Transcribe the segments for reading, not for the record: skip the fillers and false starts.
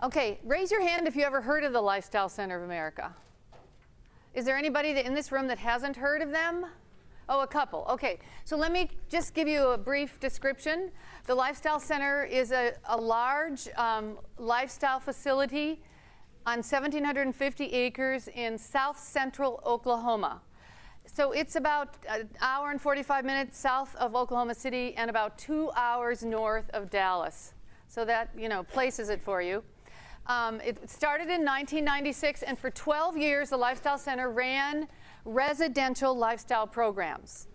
Okay, raise your hand if you ever heard of the Lifestyle Center of America. Is there anybody in this room that hasn't heard of them? Oh, a couple. Okay, so let me just give you a brief description. The Lifestyle Center is a large lifestyle facility on 1,750 acres in south central Oklahoma. So it's about an hour and 45 minutes south of Oklahoma City and about 2 hours north of Dallas. So that, places it for you. It started in 1996, and for 12 years, the Lifestyle Center ran residential lifestyle programs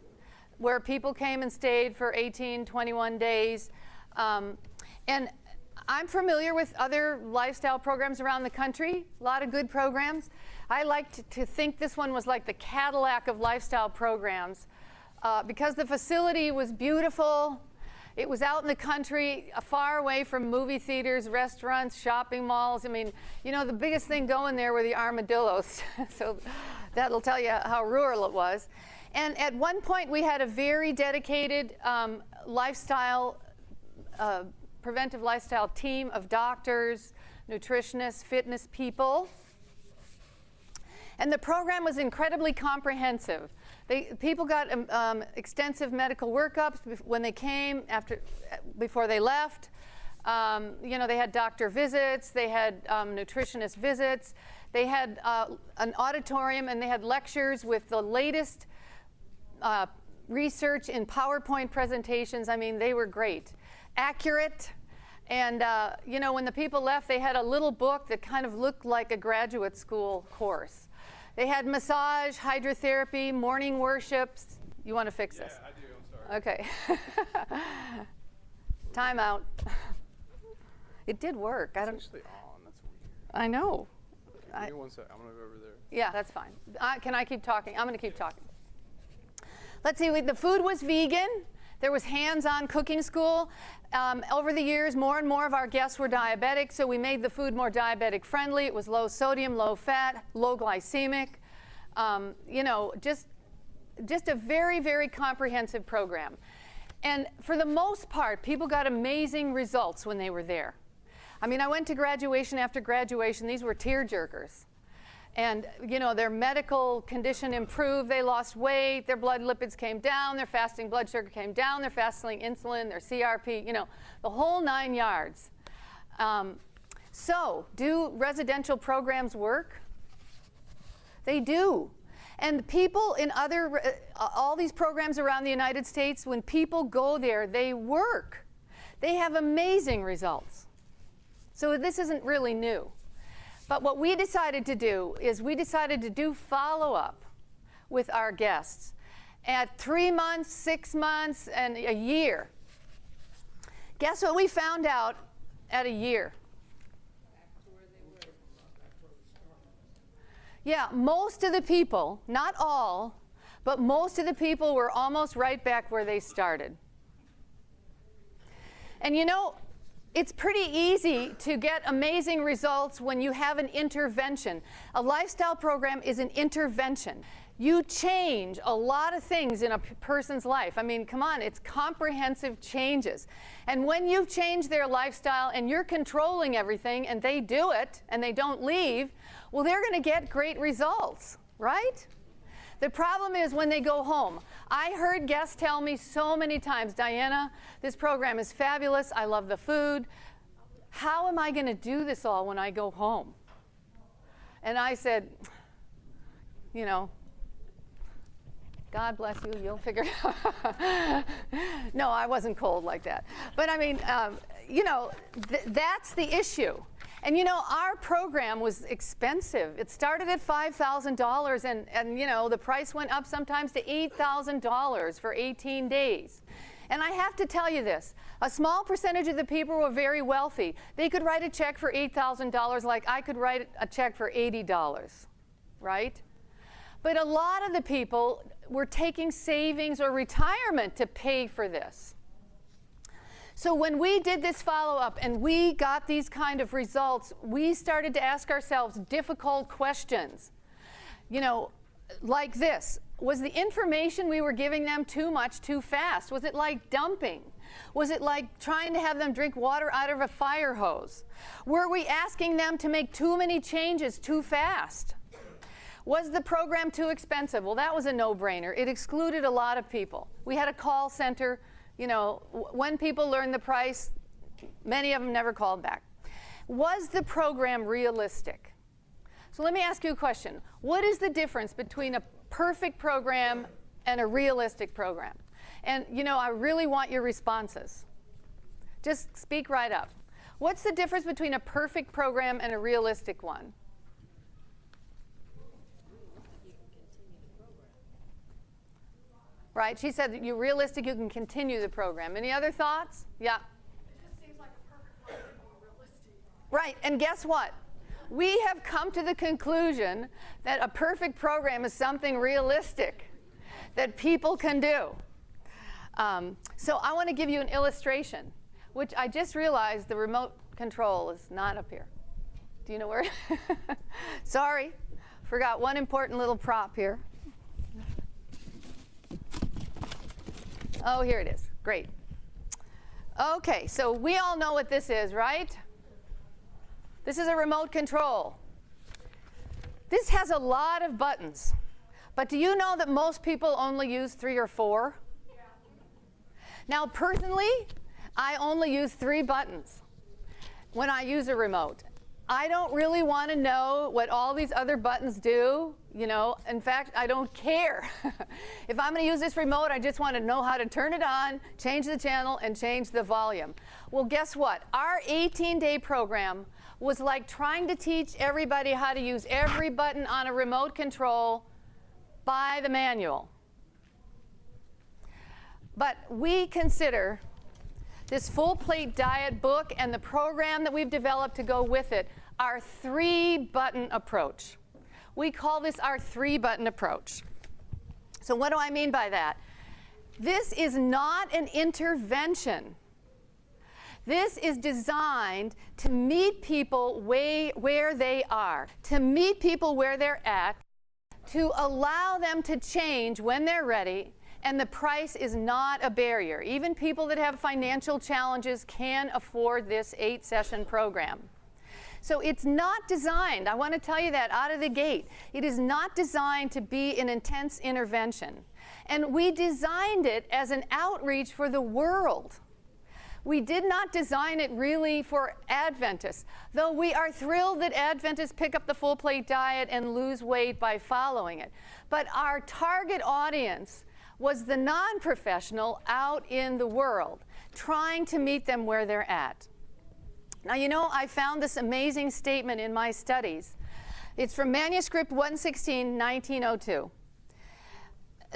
where people came and stayed for 18, 21 days. And I'm familiar with other lifestyle programs around the country, a lot of good programs. I like to think this one was like the Cadillac of lifestyle programs because the facility was beautiful. It was out in the country, far away from movie theaters, restaurants, shopping malls. I mean, the biggest thing going there were the armadillos. So that'll tell you how rural it was. And at one point, we had a very dedicated lifestyle, preventive lifestyle team of doctors, nutritionists, fitness people. And the program was incredibly comprehensive. People got extensive medical workups when they came, before they left. They had doctor visits, they had nutritionist visits, they had an auditorium, and they had lectures with the latest research in PowerPoint presentations. I mean, they were great, accurate. And, when the people left, they had a little book that kind of looked like a graduate school course. They had massage, hydrotherapy, morning worships. You want to fix this? Yeah, I do. I'm sorry. Okay. Time out. It did work. It's actually on. That's weird. I know. Give me 1 second. I'm going to go over there. Yeah, that's fine. Can I keep talking? I'm going to keep talking. Let's see. The food was vegan. There was hands-on cooking school. Over the years, more and more of our guests were diabetic, so we made the food more diabetic friendly. It was low sodium, low fat, low glycemic. Just a very, very comprehensive program. And for the most part, people got amazing results when they were there. I mean, I went to graduation after graduation. These were tear-jerkers. And, their medical condition improved. They lost weight. Their blood lipids came down. Their fasting blood sugar came down. Their fasting insulin, their CRP, the whole 9 yards. So do residential programs work? They do. And people in all these programs around the United States, when people go there, they work. They have amazing results. So this isn't really new. But what we decided to do is we decided to do follow-up with our guests at 3 months, 6 months, and a year. Guess what we found out at a year? Yeah, most of the people, not all, but most of the people were almost right back where they started. And it's pretty easy to get amazing results when you have an intervention. A lifestyle program is an intervention. You change a lot of things in a person's life. I mean, come on, it's comprehensive changes. And when you've changed their lifestyle and you're controlling everything and they do it and they don't leave, well, they're going to get great results, right? The problem is when they go home. I heard guests tell me so many times, Diana, this program is fabulous. I love the food. How am I going to do this all when I go home? And I said, God bless you, you'll figure it out. No, I wasn't cold like that. But I mean, that's the issue. And our program was expensive. It started at $5,000 and the price went up sometimes to $8,000 for 18 days. And I have to tell you this, a small percentage of the people were very wealthy. They could write a check for $8,000 like I could write a check for $80, right? But a lot of the people were taking savings or retirement to pay for this. So when we did this follow-up and we got these kind of results, we started to ask ourselves difficult questions. like this? Was the information we were giving them too much too fast? Was it like dumping? Was it like trying to have them drink water out of a fire hose? Were we asking them to make too many changes too fast? Was the program too expensive? Well, that was a no-brainer. It excluded a lot of people. We had a call center. You know, when people learned the price, many of them never called back. Was the program realistic? So let me ask you a question. What is the difference between a perfect program and a realistic program? And, you know, I really want your responses. Just speak right up. What's the difference between a perfect program and a realistic one? Right, she said that you're realistic, you can continue the program. Any other thoughts? Yeah. It just seems like a perfect program would be realistic. Right, and guess what? We have come to the conclusion that a perfect program is something realistic that people can do. So I want to give you an illustration, which I just realized the remote control is not up here. Do you know where? Sorry, forgot one important little prop here. Oh, here it is. Great. Okay, so we all know what this is, right? This is a remote control. This has a lot of buttons. But do you know that most people only use 3 or 4? Yeah. Now, personally, I only use 3 buttons when I use a remote. I don't really want to know what all these other buttons do. You know, in fact, I don't care. If I'm going to use this remote, I just want to know how to turn it on, change the channel, and change the volume. Well, guess what? Our 18-day program was like trying to teach everybody how to use every button on a remote control by the manual. But we consider this full plate diet book and the program that we've developed to go with it our 3-button approach. We call this our 3-button approach. So what do I mean by that? This is not an intervention. This is designed to meet people where they are, to meet people where they're at, to allow them to change when they're ready, and the price is not a barrier. Even people that have financial challenges can afford this 8-session program. So it's not designed, I want to tell you that out of the gate, it is not designed to be an intense intervention. And we designed it as an outreach for the world. We did not design it really for Adventists, though we are thrilled that Adventists pick up the full plate diet and lose weight by following it. But our target audience was the non-professional out in the world, trying to meet them where they're at. Now, you know, I found this amazing statement in my studies. It's from manuscript 116, 1902.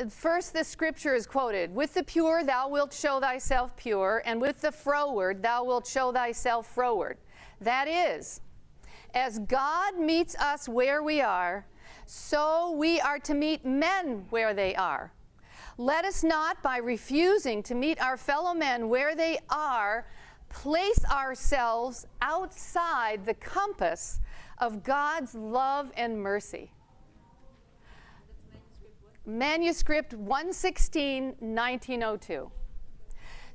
First, the scripture is quoted, "With the pure thou wilt show thyself pure, and with the froward thou wilt show thyself froward." That is, as God meets us where we are, so we are to meet men where they are. Let us not, by refusing to meet our fellow men where they are, place ourselves outside the compass of God's love and mercy. Manuscript 116, 1902.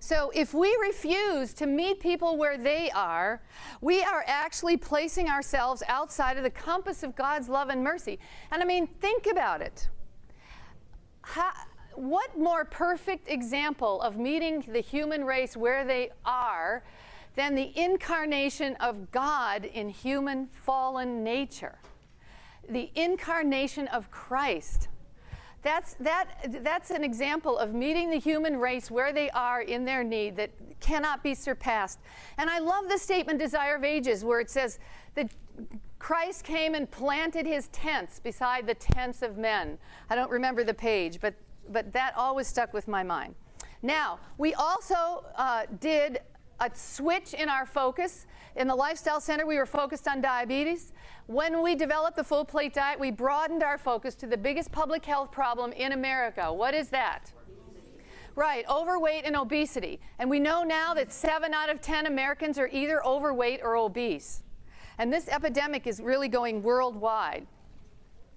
So if we refuse to meet people where they are, we are actually placing ourselves outside of the compass of God's love and mercy. And I mean, think about it. What more perfect example of meeting the human race where they are than the incarnation of God in human fallen nature? The incarnation of Christ. That's an example of meeting the human race where they are in their need that cannot be surpassed. And I love the statement Desire of Ages where it says that Christ came and planted his tents beside the tents of men. I don't remember the page, but that always stuck with my mind. Now, we also did a switch in our focus. In the Lifestyle Center, we were focused on diabetes. When we developed the full plate diet, we broadened our focus to the biggest public health problem in America. What is that? Right, overweight and obesity. And we know now that 7 out of 10 Americans are either overweight or obese. And this epidemic is really going worldwide.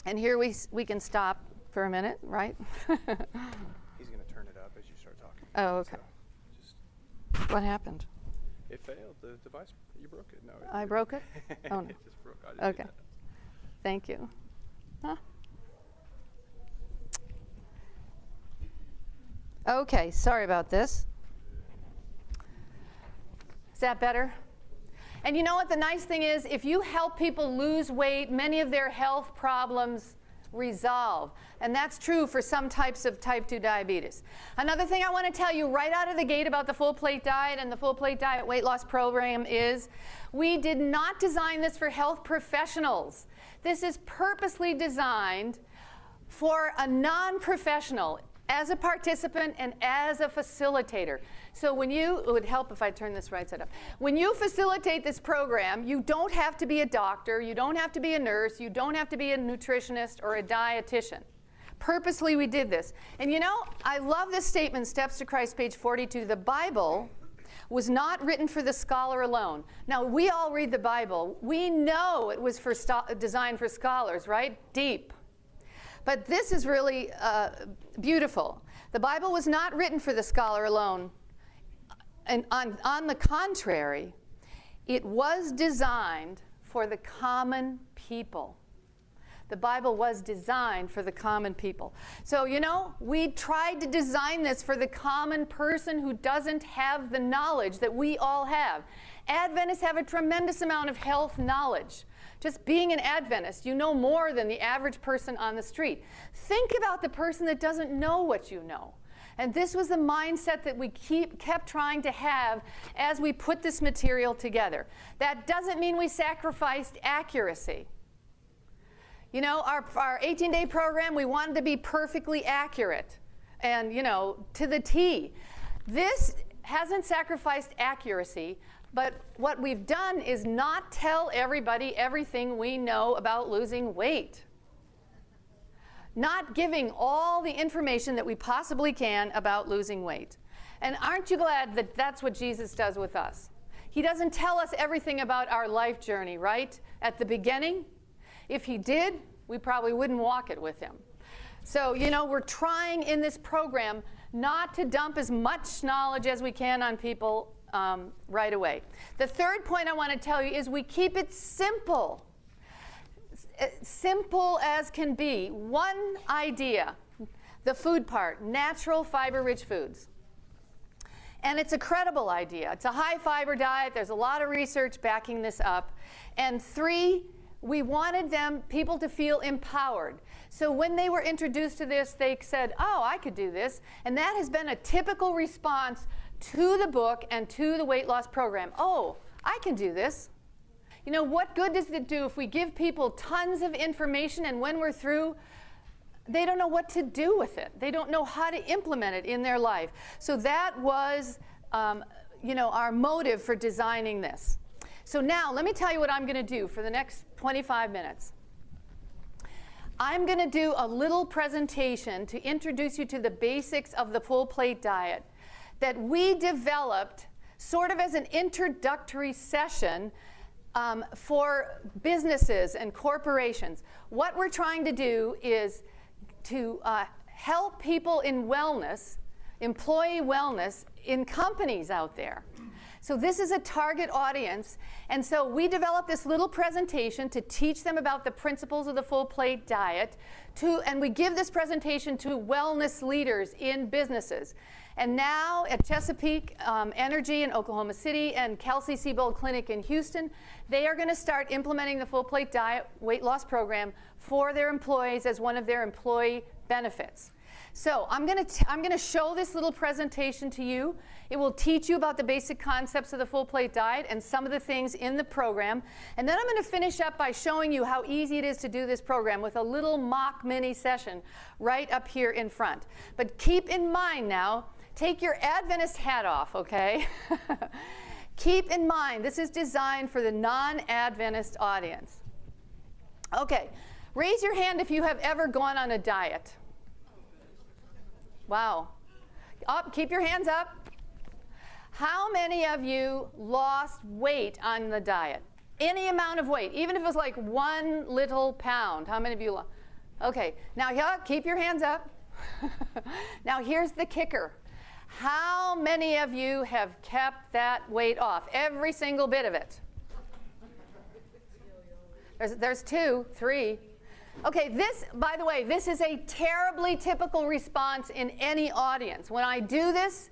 And here we can stop for a minute, right? He's going to turn it up as you start talking. Oh, okay. So just, What happened? it failed. The device, you broke it. No, I broke it? Oh, no. It just broke. I didn't Okay. do that. Thank you. Huh? Okay, sorry about this. Is that better? And you know what the nice thing is? If you help people lose weight, many of their health problems resolve. And that's true for some types of type 2 diabetes. Another thing I want to tell you right out of the gate about the Full Plate Diet and the Full Plate Diet weight loss program is we did not design this for health professionals. This is purposely designed for a non-professional as a participant and as a facilitator. So when you, it would help if I turn this right side up. When you facilitate this program, you don't have to be a doctor, you don't have to be a nurse, you don't have to be a nutritionist or a dietitian. Purposely we did this. And you know, I love this statement, Steps to Christ, page 42. The Bible was not written for the scholar alone. Now, we all read the Bible. We know it was designed for scholars, right? Deep. But this is really beautiful. The Bible was not written for the scholar alone. And on the contrary, it was designed for the common people. The Bible was designed for the common people. So, you know, we tried to design this for the common person who doesn't have the knowledge that we all have. Adventists have a tremendous amount of health knowledge. Just being an Adventist, you know more than the average person on the street. Think about the person that doesn't know what you know. And this was the mindset that we kept trying to have as we put this material together. That doesn't mean we sacrificed accuracy. You know, our 18-day program, we wanted to be perfectly accurate and, you know, to the T. This hasn't sacrificed accuracy, but what we've done is not tell everybody everything we know about losing weight. Not giving all the information that we possibly can about losing weight. And aren't you glad that that's what Jesus does with us? He doesn't tell us everything about our life journey, right? At the beginning. If he did, we probably wouldn't walk it with him. So, you know, we're trying in this program not to dump as much knowledge as we can on people right away. The third point I want to tell you is we keep it simple. Simple as can be. One idea, the food part, natural fiber-rich foods. And it's a credible idea. It's a high-fiber diet. There's a lot of research backing this up. And 3, we wanted people to feel empowered. So when they were introduced to this, they said, oh, I could do this. And that has been a typical response to the book and to the weight loss program. Oh, I can do this. You know, what good does it do if we give people tons of information and when we're through, they don't know what to do with it. They don't know how to implement it in their life. So that was, you know, our motive for designing this. So now, let me tell you what I'm going to do for the next 25 minutes. I'm going to do a little presentation to introduce you to the basics of the Full Plate Diet that we developed sort of as an introductory session for businesses and corporations. What we're trying to do is to help people in wellness, employee wellness, in companies out there. So this is a target audience, and so we developed this little presentation to teach them about the principles of the Full Plate Diet, and we give this presentation to wellness leaders in businesses. And now at Chesapeake Energy in Oklahoma City and Kelsey-Seybold Clinic in Houston, they are going to start implementing the Full Plate Diet weight loss program for their employees as one of their employee benefits. So I'm going to show this little presentation to you. It will teach you about the basic concepts of the Full Plate Diet and some of the things in the program. And then I'm going to finish up by showing you how easy it is to do this program with a little mock mini session right up here in front. But keep in mind now, take your Adventist hat off, okay? Keep in mind, this is designed for the non-Adventist audience. Okay, raise your hand if you have ever gone on a diet. Wow. Up, keep your hands up. How many of you lost weight on the diet? Any amount of weight, even if it was like 1 little pound. How many of you lost? Okay, now keep your hands up. Now here's the kicker. How many of you have kept that weight off? Every single bit of it. There's 2, 3. Okay, this, by the way, this is a terribly typical response in any audience. When I do this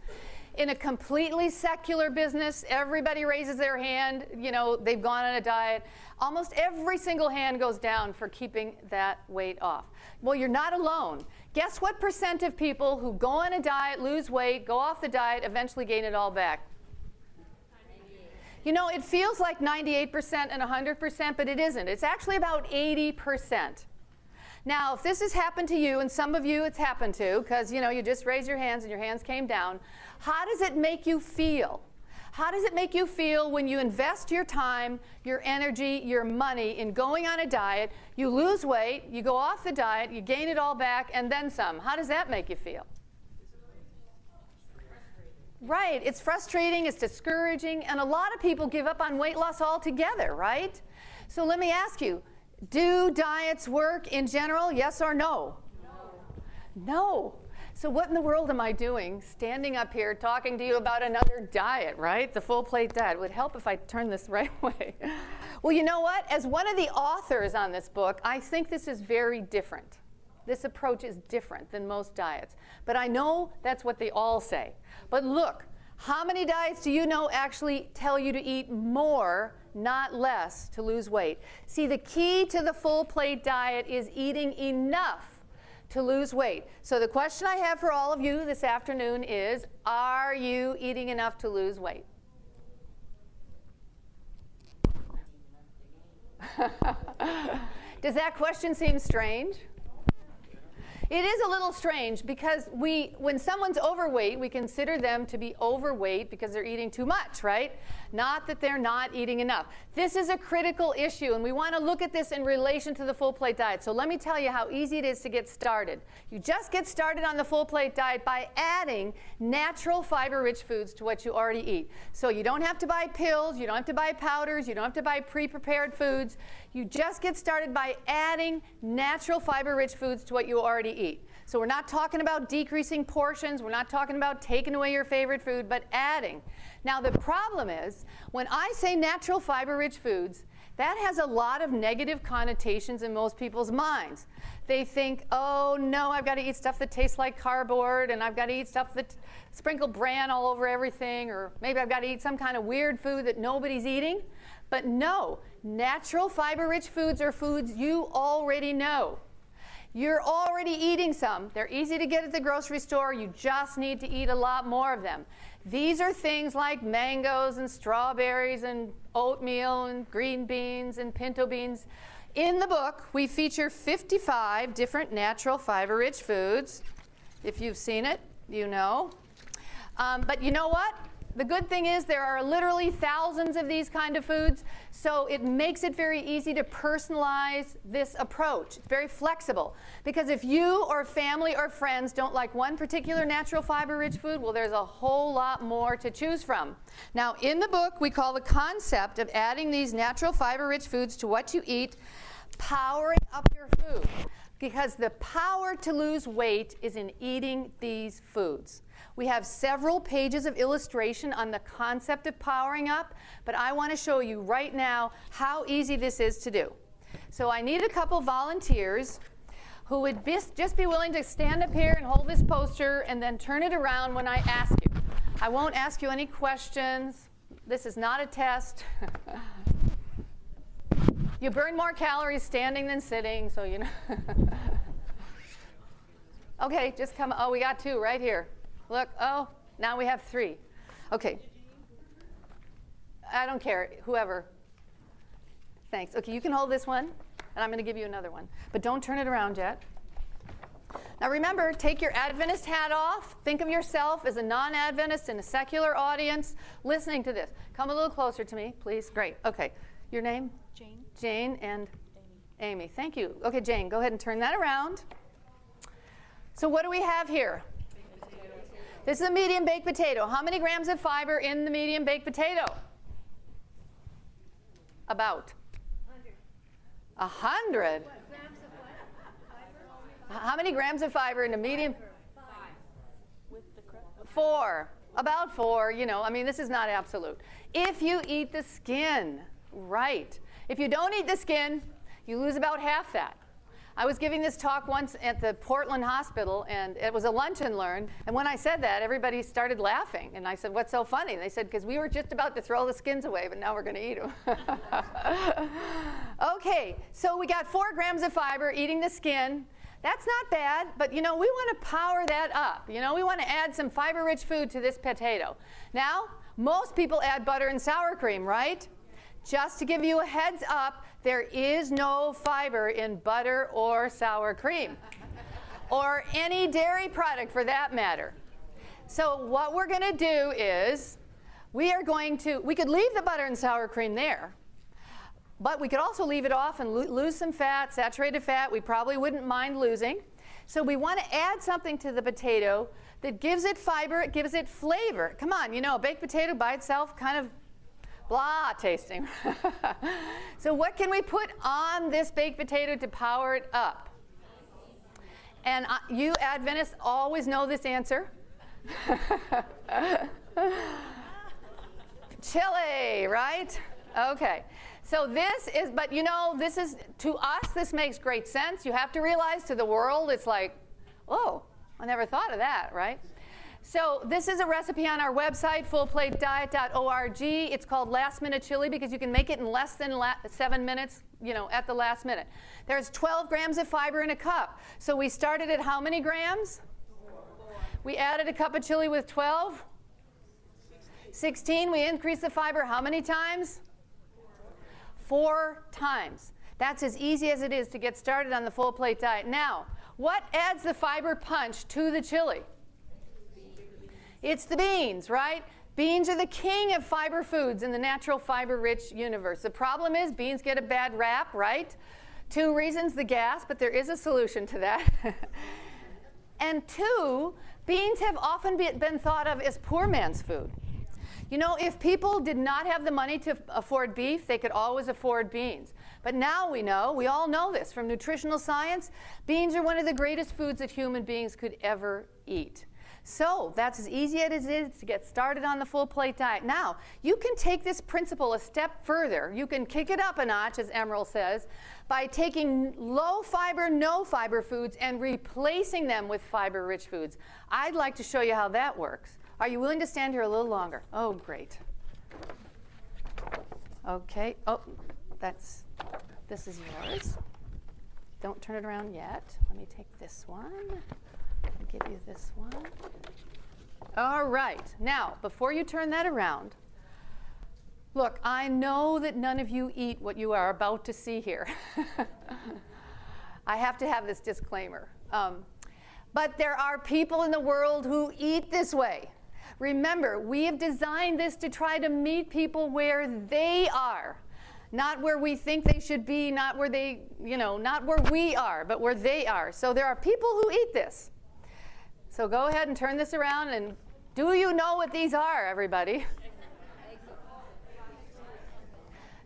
in a completely secular business, everybody raises their hand, you know, they've gone on a diet. Almost every single hand goes down for keeping that weight off. Well, you're not alone. Guess what percent of people who go on a diet, lose weight, go off the diet, eventually gain it all back? You know, it feels like 98% and 100%, but it isn't. It's actually about 80%. Now, if this has happened to you, and some of you it's happened to, because, you know, you just raised your hands and your hands came down, how does it make you feel? How does it make you feel when you invest your time, your energy, your money in going on a diet, you lose weight, you go off the diet, you gain it all back, and then some? How does that make you feel? Right, it's frustrating, it's discouraging, and a lot of people give up on weight loss altogether, right? So let me ask you, do diets work in general, yes or no? No. No. So what in the world am I doing standing up here talking to you about another diet, right? The full plate diet. It would help if I turned this right way. Well, you know what? As one of the authors on this book, I think this is very different. This approach is different than most diets. But I know that's what they all say. But look, how many diets do you know actually tell you to eat more, not less, to lose weight? See, the key to the full plate diet is eating enough to lose weight. So the question I have for all of you this afternoon is, are you eating enough to lose weight? Does that question seem strange? It is a little strange because when someone's overweight, we consider them to be overweight because they're eating too much, right? Not that they're not eating enough. This is a critical issue, and we want to look at this in relation to the full plate diet. So let me tell you how easy it is to get started. You just get started on the full plate diet by adding natural fiber-rich foods to what you already eat. So you don't have to buy pills, you don't have to buy powders, you don't have to buy pre-prepared foods. You just get started by adding natural fiber-rich foods to what you already eat. So we're not talking about decreasing portions, we're not talking about taking away your favorite food, but adding. Now the problem is, when I say natural fiber-rich foods, that has a lot of negative connotations in most people's minds. They think, oh no, I've got to eat stuff that tastes like cardboard, and I've got to eat stuff that sprinkle bran all over everything, or maybe I've got to eat some kind of weird food that nobody's eating. But no, natural fiber-rich foods are foods you already know. You're already eating some. They're easy to get at the grocery store. You just need to eat a lot more of them. These are things like mangoes and strawberries and oatmeal and green beans and pinto beans. In the book, we feature 55 different natural fiber-rich foods. If you've seen it, you know. But you know what? The good thing is there are literally thousands of these kind of foods, so it makes it very easy to personalize this approach. It's very flexible, because if you or family or friends don't like one particular natural fiber-rich food, well, there's a whole lot more to choose from. Now, in the book, we call the concept of adding these natural fiber-rich foods to what you eat powering up your food, because the power to lose weight is in eating these foods. We have several pages of illustration on the concept of powering up, but I want to show you right now how easy this is to do. So I need a couple volunteers who would just be willing to stand up here and hold this poster and then turn it around when I ask you. I won't ask you any questions. This is not a test. You burn more calories standing than sitting, so you know. Okay, just come. Oh, we got 2 right here. Look, oh, now we have 3. Okay. I don't care, whoever. Thanks. Okay, you can hold this one, and I'm going to give you another one. But don't turn it around yet. Now remember, take your Adventist hat off. Think of yourself as a non-Adventist in a secular audience listening to this. Come a little closer to me, please. Great. Okay. Your name? Jane. Jane and Amy. Thank you. Okay, Jane, go ahead and turn that around. So what do we have here? This is a medium baked potato. How many grams of fiber in the medium baked potato? About 100. 100. What, grams of what? How many grams of fiber in a medium? 4. About 4, I mean, this is not absolute. If you eat the skin, right. If you don't eat the skin, you lose about half that. I was giving this talk once at the Portland Hospital, and it was a lunch and learn. And when I said that, everybody started laughing. And I said, what's so funny? And they said, because we were just about to throw the skins away, but now we're going to eat them. Okay, so we got 4 grams of fiber eating the skin. That's not bad, but we want to power that up. We want to add some fiber-rich food to this potato. Now, most people add butter and sour cream, right? Just to give you a heads up, there is no fiber in butter or sour cream, or any dairy product for that matter. So what we're going to do is, we could leave the butter and sour cream there, but we could also leave it off and lose some fat, saturated fat we probably wouldn't mind losing. So we want to add something to the potato that gives it fiber, it gives it flavor. Come on, a baked potato by itself kind of blah tasting. So what can we put on this baked potato to power it up? And you Adventists always know this answer. Chili, right? Okay. So this is, but this is, to us, this makes great sense. You have to realize to the world, it's like, oh, I never thought of that, right? So this is a recipe on our website, fullplatediet.org. It's called Last Minute Chili because you can make it in less than 7 minutes, at the last minute. There's 12 grams of fiber in a cup. So we started at how many grams? 4. We added a cup of chili with 12. 16. We increased the fiber how many times? 4 times. That's as easy as it is to get started on the full plate diet. Now, what adds the fiber punch to the chili? It's the beans, right? Beans are the king of fiber foods in the natural fiber-rich universe. The problem is beans get a bad rap, right? 2 reasons, the gas, but there is a solution to that. And 2, beans have often been thought of as poor man's food. If people did not have the money to afford beef, they could always afford beans. But now we all know this from nutritional science, beans are one of the greatest foods that human beings could ever eat. So that's as easy as it is to get started on the full plate diet. Now, you can take this principle a step further. You can kick it up a notch, as Emerald says, by taking low fiber, no fiber foods and replacing them with fiber-rich foods. I'd like to show you how that works. Are you willing to stand here a little longer? Oh, great. Okay. Oh, this is yours. Don't turn it around yet. Let me take this one. I'll give you this one. All right. Now, before you turn that around, look, I know that none of you eat what you are about to see here. I have to have this disclaimer. But there are people in the world who eat this way. Remember, we have designed this to try to meet people where they are. Not where we think they should be, not where not where we are, but where they are. So there are people who eat this. So go ahead and turn this around, and do you know what these are, everybody?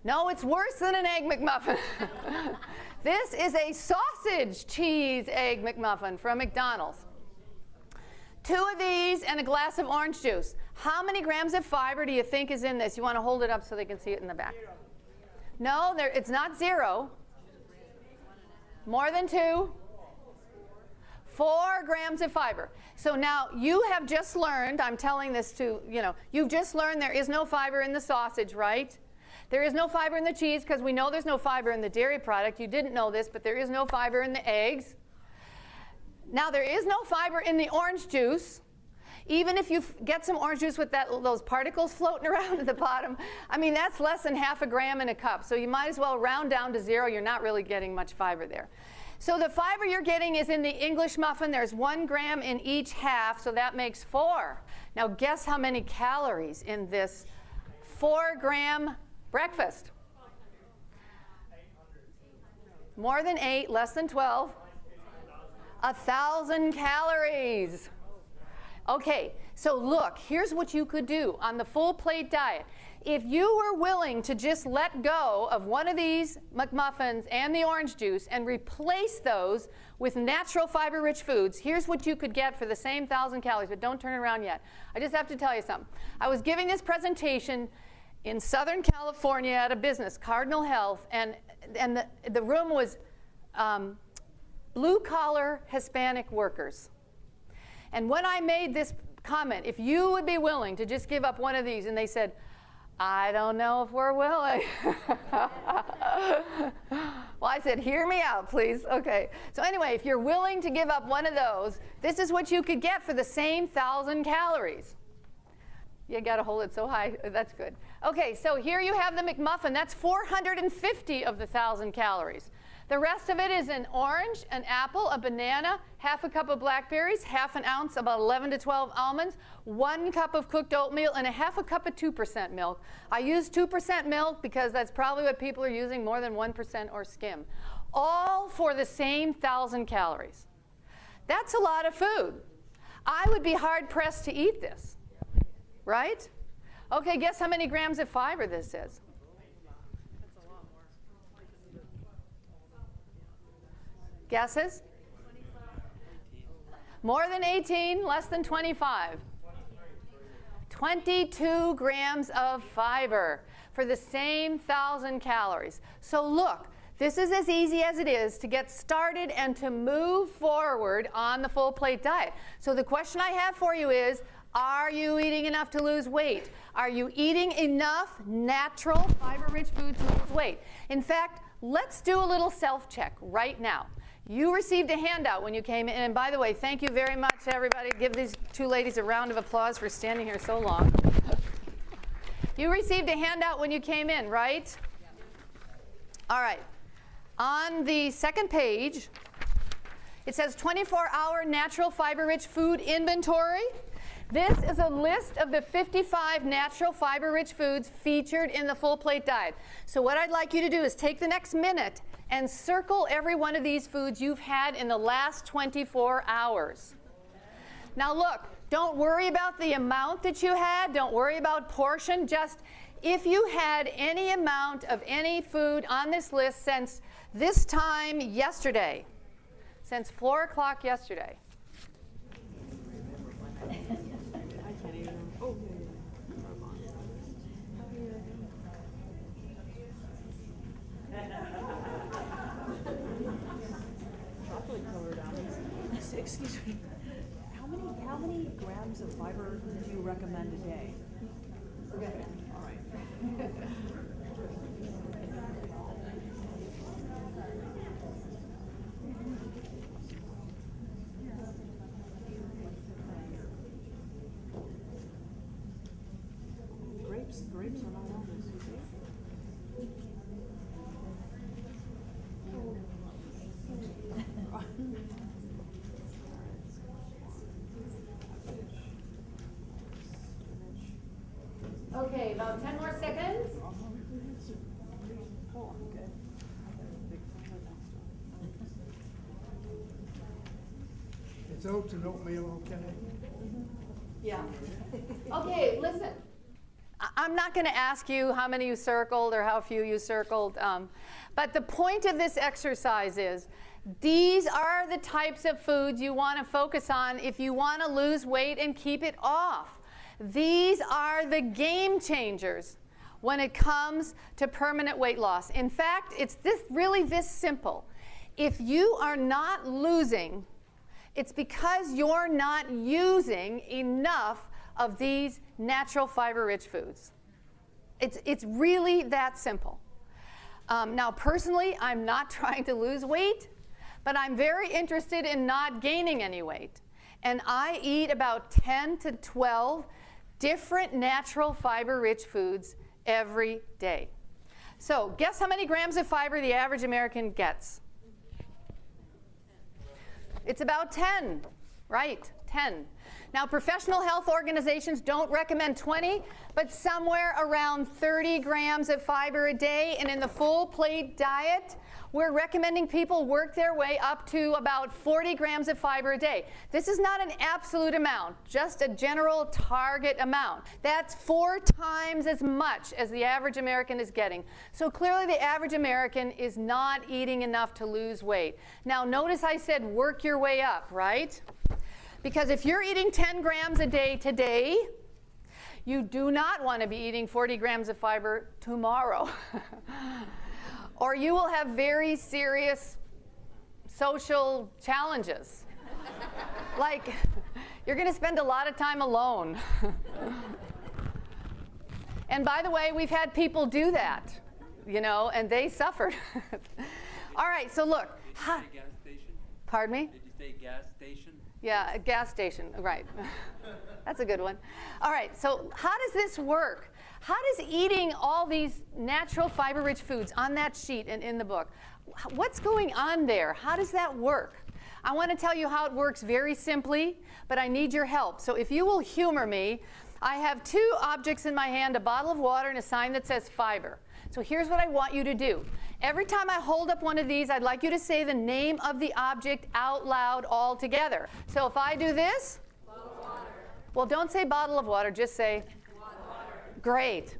No, it's worse than an Egg McMuffin. This is a sausage cheese Egg McMuffin from McDonald's. 2 of these and a glass of orange juice. How many grams of fiber do you think is in this? You want to hold it up so they can see it in the back. 0. No, it's not 0. More than 2. 4 grams of fiber. So now you have just learned, I'm telling this to, you've just learned there is no fiber in the sausage, right? There is no fiber in the cheese because we know there's no fiber in the dairy product. You didn't know this, but there is no fiber in the eggs. Now, there is no fiber in the orange juice. Even if you get some orange juice with those particles floating around at the bottom, I mean, that's less than half a gram in a cup. So you might as well round down to 0. You're not really getting much fiber there. So the fiber you're getting is in the English muffin. There's 1 gram in each half, so that makes 4. Now, guess how many calories in this 4-gram breakfast? 800. More than 8, less than 12. 1,000 calories. Okay, so look, here's what you could do on the full plate diet. If you were willing to just let go of one of these McMuffins and the orange juice and replace those with natural fiber-rich foods, here's what you could get for the same 1,000 calories, but don't turn it around yet. I just have to tell you something. I was giving this presentation in Southern California at a business, Cardinal Health, and the room was blue-collar Hispanic workers. And when I made this comment, if you would be willing to just give up one of these, and they said, I don't know if we're willing. Well, I said, hear me out, please. Okay. So anyway, if you're willing to give up one of those, this is what you could get for the same 1,000 calories. You got to hold it so high. That's good. Okay, so here you have the McMuffin. That's 450 of the 1,000 calories. The rest of it is an orange, an apple, a banana, half a cup of blackberries, half an ounce, about 11 to 12 almonds, 1 cup of cooked oatmeal, and a half a cup of 2% milk. I use 2% milk because that's probably what people are using, more than 1% or skim. All for the same 1,000 calories. That's a lot of food. I would be hard-pressed to eat this, right? Okay, guess how many grams of fiber this is? Guesses? More than 18, less than 25. 22 grams of fiber for the same 1,000 calories. So look, this is as easy as it is to get started and to move forward on the full plate diet. So the question I have for you is, are you eating enough to lose weight? Are you eating enough natural fiber-rich food to lose weight? In fact, let's do a little self-check right now. You received a handout when you came in. And by the way, thank you very much, everybody. Give these two ladies a round of applause for standing here so long. You received a handout when you came in, right? All right. On the second page, it says 24-hour natural fiber-rich food inventory. This is a list of the 55 natural fiber-rich foods featured in the full plate diet. So what I'd like you to do is take the next minute and circle every one of these foods you've had in the last 24 hours. Now look, don't worry about the amount that you had. Don't worry about portion. Just if you had any amount of any food on this list since this time yesterday, since 4 o'clock yesterday. Excuse me. How many grams of fiber do you recommend a day? Okay. All right. Grapes are not on this. Okay, about 10 more seconds. Is oats and oatmeal okay? Yeah. Okay, listen. I'm not going to ask you how many you circled or how few you circled, but the point of this exercise is these are the types of foods you want to focus on if you want to lose weight and keep it off. These are the game changers when it comes to permanent weight loss. In fact, it's really this simple. If you are not losing, it's because you're not using enough of these natural fiber-rich foods. It's really that simple. Now, personally, I'm not trying to lose weight, but I'm very interested in not gaining any weight. And I eat about 10 to 12 different natural fiber-rich foods every day. So guess how many grams of fiber the average American gets? It's about 10, right? 10. Now, professional health organizations don't recommend 20, but somewhere around 30 grams of fiber a day. And in the full plate diet, we're recommending people work their way up to about 40 grams of fiber a day. This is not an absolute amount, just a general target amount. That's 4 times as much as the average American is getting. So clearly the average American is not eating enough to lose weight. Now notice I said work your way up, right? Because if you're eating 10 grams a day today, you do not want to be eating 40 grams of fiber tomorrow. Or you will have very serious social challenges. Like, you're going to spend a lot of time alone. And by the way, we've had people do that, you know, and they suffered. All right, so look. Did you say gas station? Pardon me? Did you say gas station? Yeah, a gas station, right. That's a good one. All right, so how does this work? How does eating all these natural fiber-rich foods on that sheet and in the book, what's going on there? How does that work? I want to tell you how it works very simply, but I need your help. So if you will humor me, I have 2 objects in my hand, a bottle of water and a sign that says fiber. So here's what I want you to do. Every time I hold up one of these, I'd like you to say the name of the object out loud all together. So if I do this, bottle of water. Well, don't say bottle of water, just say water. Great.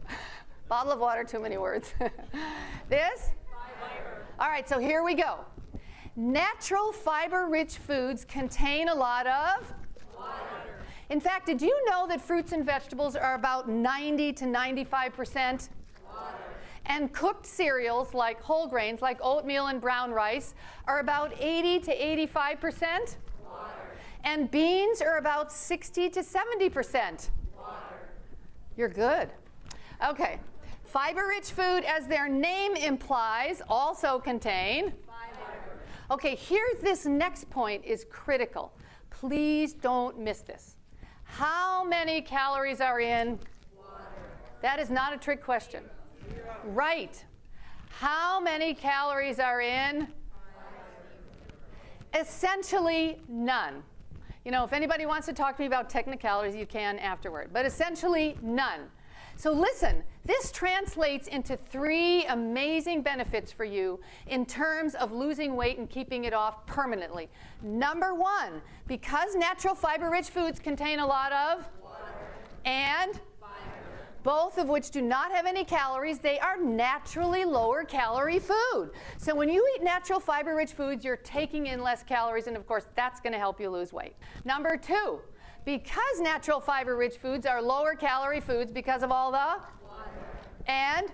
Bottle of water, too many words. This? Fiber. All right, so here we go. Natural fiber-rich foods contain a lot of water. In fact, did you know that fruits and vegetables are about 90 to 95% water? And cooked cereals like whole grains, like oatmeal and brown rice, are about 80 to 85% water. And beans are about 60 to 70% water. You're good. Okay. Fiber-rich food, as their name implies, also contain fiber. Okay, here's this next point is critical. Please don't miss this. How many calories are in water? That is not a trick question. Right. How many calories are in? Essentially none. You know, if anybody wants to talk to me about technicalities, you can afterward. But essentially none. So listen, this translates into 3 amazing benefits for you in terms of losing weight and keeping it off permanently. Number 1, because natural fiber-rich foods contain a lot of water and both of which do not have any calories, they are naturally lower calorie food. So when you eat natural fiber-rich foods, you're taking in less calories, and of course, that's going to help you lose weight. Number 2, because natural fiber-rich foods are lower calorie foods because of all the water and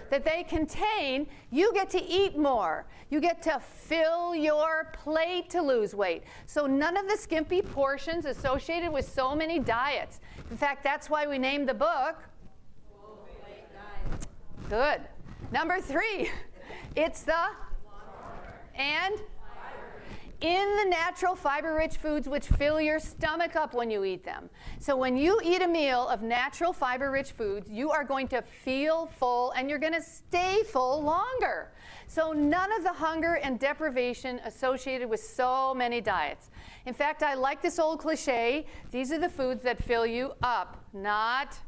that they contain, you get to eat more. You get to fill your plate to lose weight. So none of the skimpy portions associated with so many diets. In fact, that's why we named the book Full Plate Diet. Good. Number 3, it's the and in the natural fiber-rich foods which fill your stomach up when you eat them. So when you eat a meal of natural fiber-rich foods, you are going to feel full and you're going to stay full longer. So none of the hunger and deprivation associated with so many diets. In fact, I like this old cliche, these are the foods that fill you up, not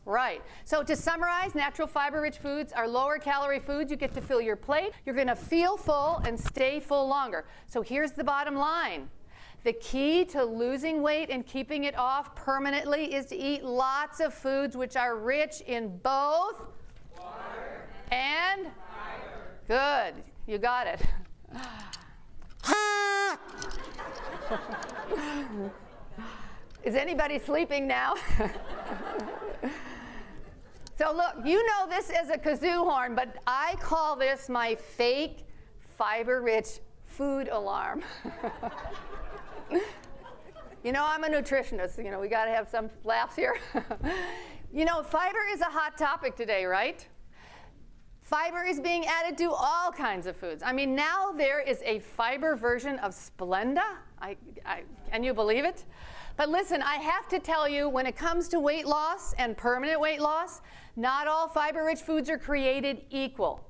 right. So to summarize, natural fiber-rich foods are lower calorie foods. You get to fill your plate. You're going to feel full and stay full longer. So here's the bottom line. The key to losing weight and keeping it off permanently is to eat lots of foods which are rich in both water and fiber. Good. You got it. Is anybody sleeping now? So look, you know this as a kazoo horn, but I call this my fake fiber-rich food alarm. You know, I'm a nutritionist. You know, we got to have some laughs here. You know, fiber is a hot topic today, right? Fiber is being added to all kinds of foods. I mean, now there is a fiber version of Splenda. Can you believe it? But listen, I have to tell you, when it comes to weight loss and permanent weight loss, not all fiber-rich foods are created equal.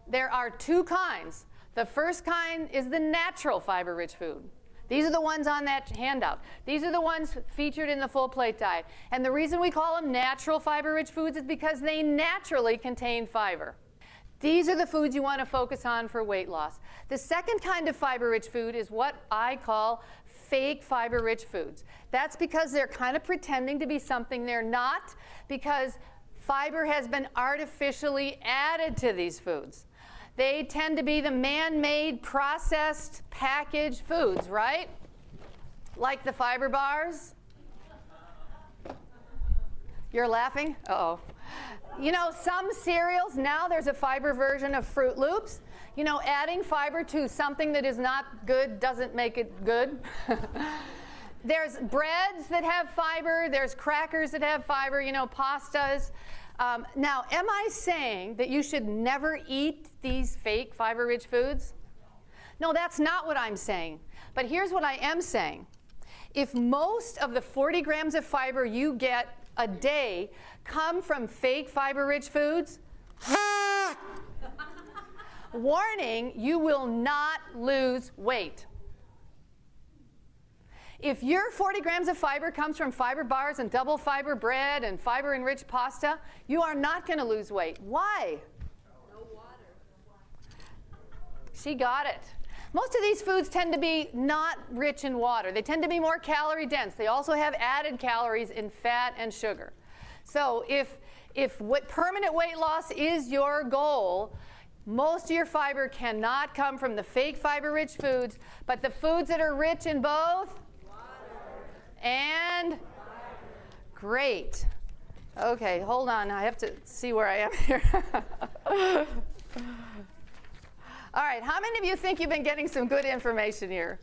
There are 2 kinds. The first kind is the natural fiber-rich food. These are the ones on that handout. These are the ones featured in the full plate diet. And the reason we call them natural fiber-rich foods is because they naturally contain fiber. These are the foods you want to focus on for weight loss. The second kind of fiber-rich food is what I call fake fiber-rich foods. That's because they're kind of pretending to be something they're not, because fiber has been artificially added to these foods. They tend to be the man-made, processed, packaged foods, right? Like the fiber bars. You're laughing? Uh-oh. You know, some cereals, now there's a fiber version of Fruit Loops. You know, adding fiber to something that is not good doesn't make it good. There's breads that have fiber. There's crackers that have fiber, you know, pastas. Now, am I saying that you should never eat these fake fiber-rich foods? No, that's not what I'm saying. But here's what I am saying. If most of the 40 grams of fiber you get a day come from fake fiber-rich foods, warning, you will not lose weight. If your 40 grams of fiber comes from fiber bars and double fiber bread and fiber-enriched pasta, you are not going to lose weight. Why? No water. She got it. Most of these foods tend to be not rich in water. They tend to be more calorie dense. They also have added calories in fat and sugar. So if what permanent weight loss is your goal, most of your fiber cannot come from the fake fiber-rich foods, but the foods that are rich in both and great. Okay, hold on. I have to see where I am here. All right, how many of you think you've been getting some good information here?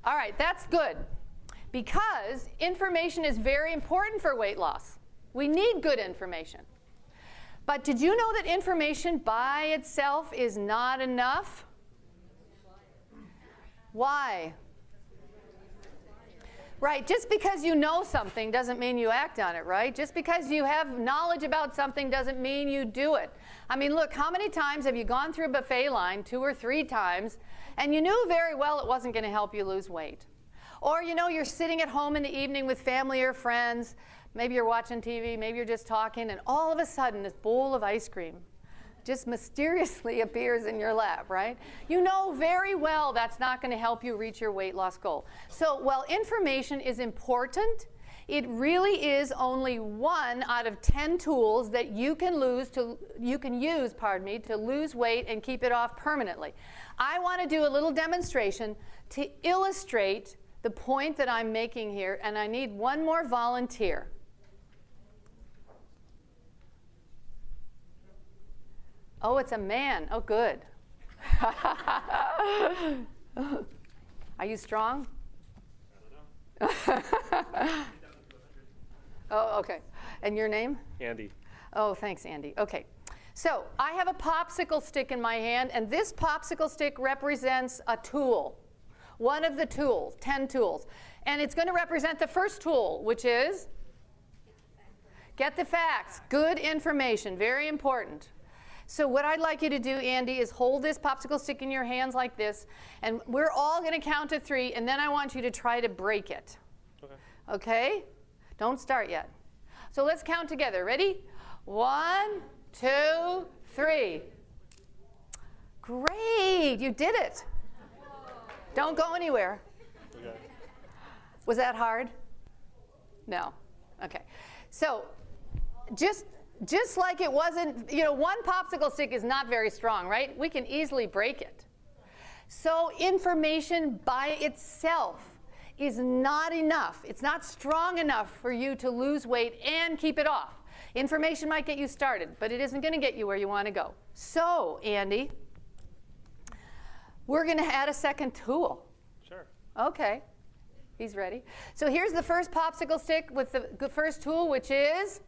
All right, that's good, because information is very important for weight loss. We need good information. But did you know that information by itself is not enough? Why? Right, just because you know something doesn't mean you act on it, right? Just because you have knowledge about something doesn't mean you do it. I mean, look, how many times have you gone through a buffet line, 2 or 3 times, and you knew very well it wasn't going to help you lose weight? Or, you know, you're sitting at home in the evening with family or friends, maybe you're watching TV, maybe you're just talking, and all of a sudden this bowl of ice cream just mysteriously appears in your lap, right? You know very well that's not going to help you reach your weight loss goal. So while information is important, it really is only 1 out of 10 tools that you can use to lose weight and keep it off permanently. I want to do a little demonstration to illustrate the point that I'm making here, and I need 1 more volunteer. Oh, it's a man. Oh, good. Are you strong? I don't know. Oh, okay. And your name? Andy. Oh, thanks, Andy. Okay. So I have a popsicle stick in my hand, and this popsicle stick represents a tool. One of the tools, 10 tools. And it's going to represent the first tool, which is get the facts. Good information. Very important. So what I'd like you to do, Andy, is hold this popsicle stick in your hands like this, and we're all going to count to 3, and then I want you to try to break it. Okay. Okay? Don't start yet. So let's count together. Ready? 1, 2, 3. Great! You did it. Don't go anywhere. Okay. Was that hard? No. Okay. So just like it wasn't, you know, 1 popsicle stick is not very strong, right? We can easily break it. So information by itself is not enough. It's not strong enough for you to lose weight and keep it off. Information might get you started, but it isn't going to get you where you want to go. So, Andy, we're going to add a second tool. Sure. Okay. He's ready. So here's the first popsicle stick with the first tool, which is?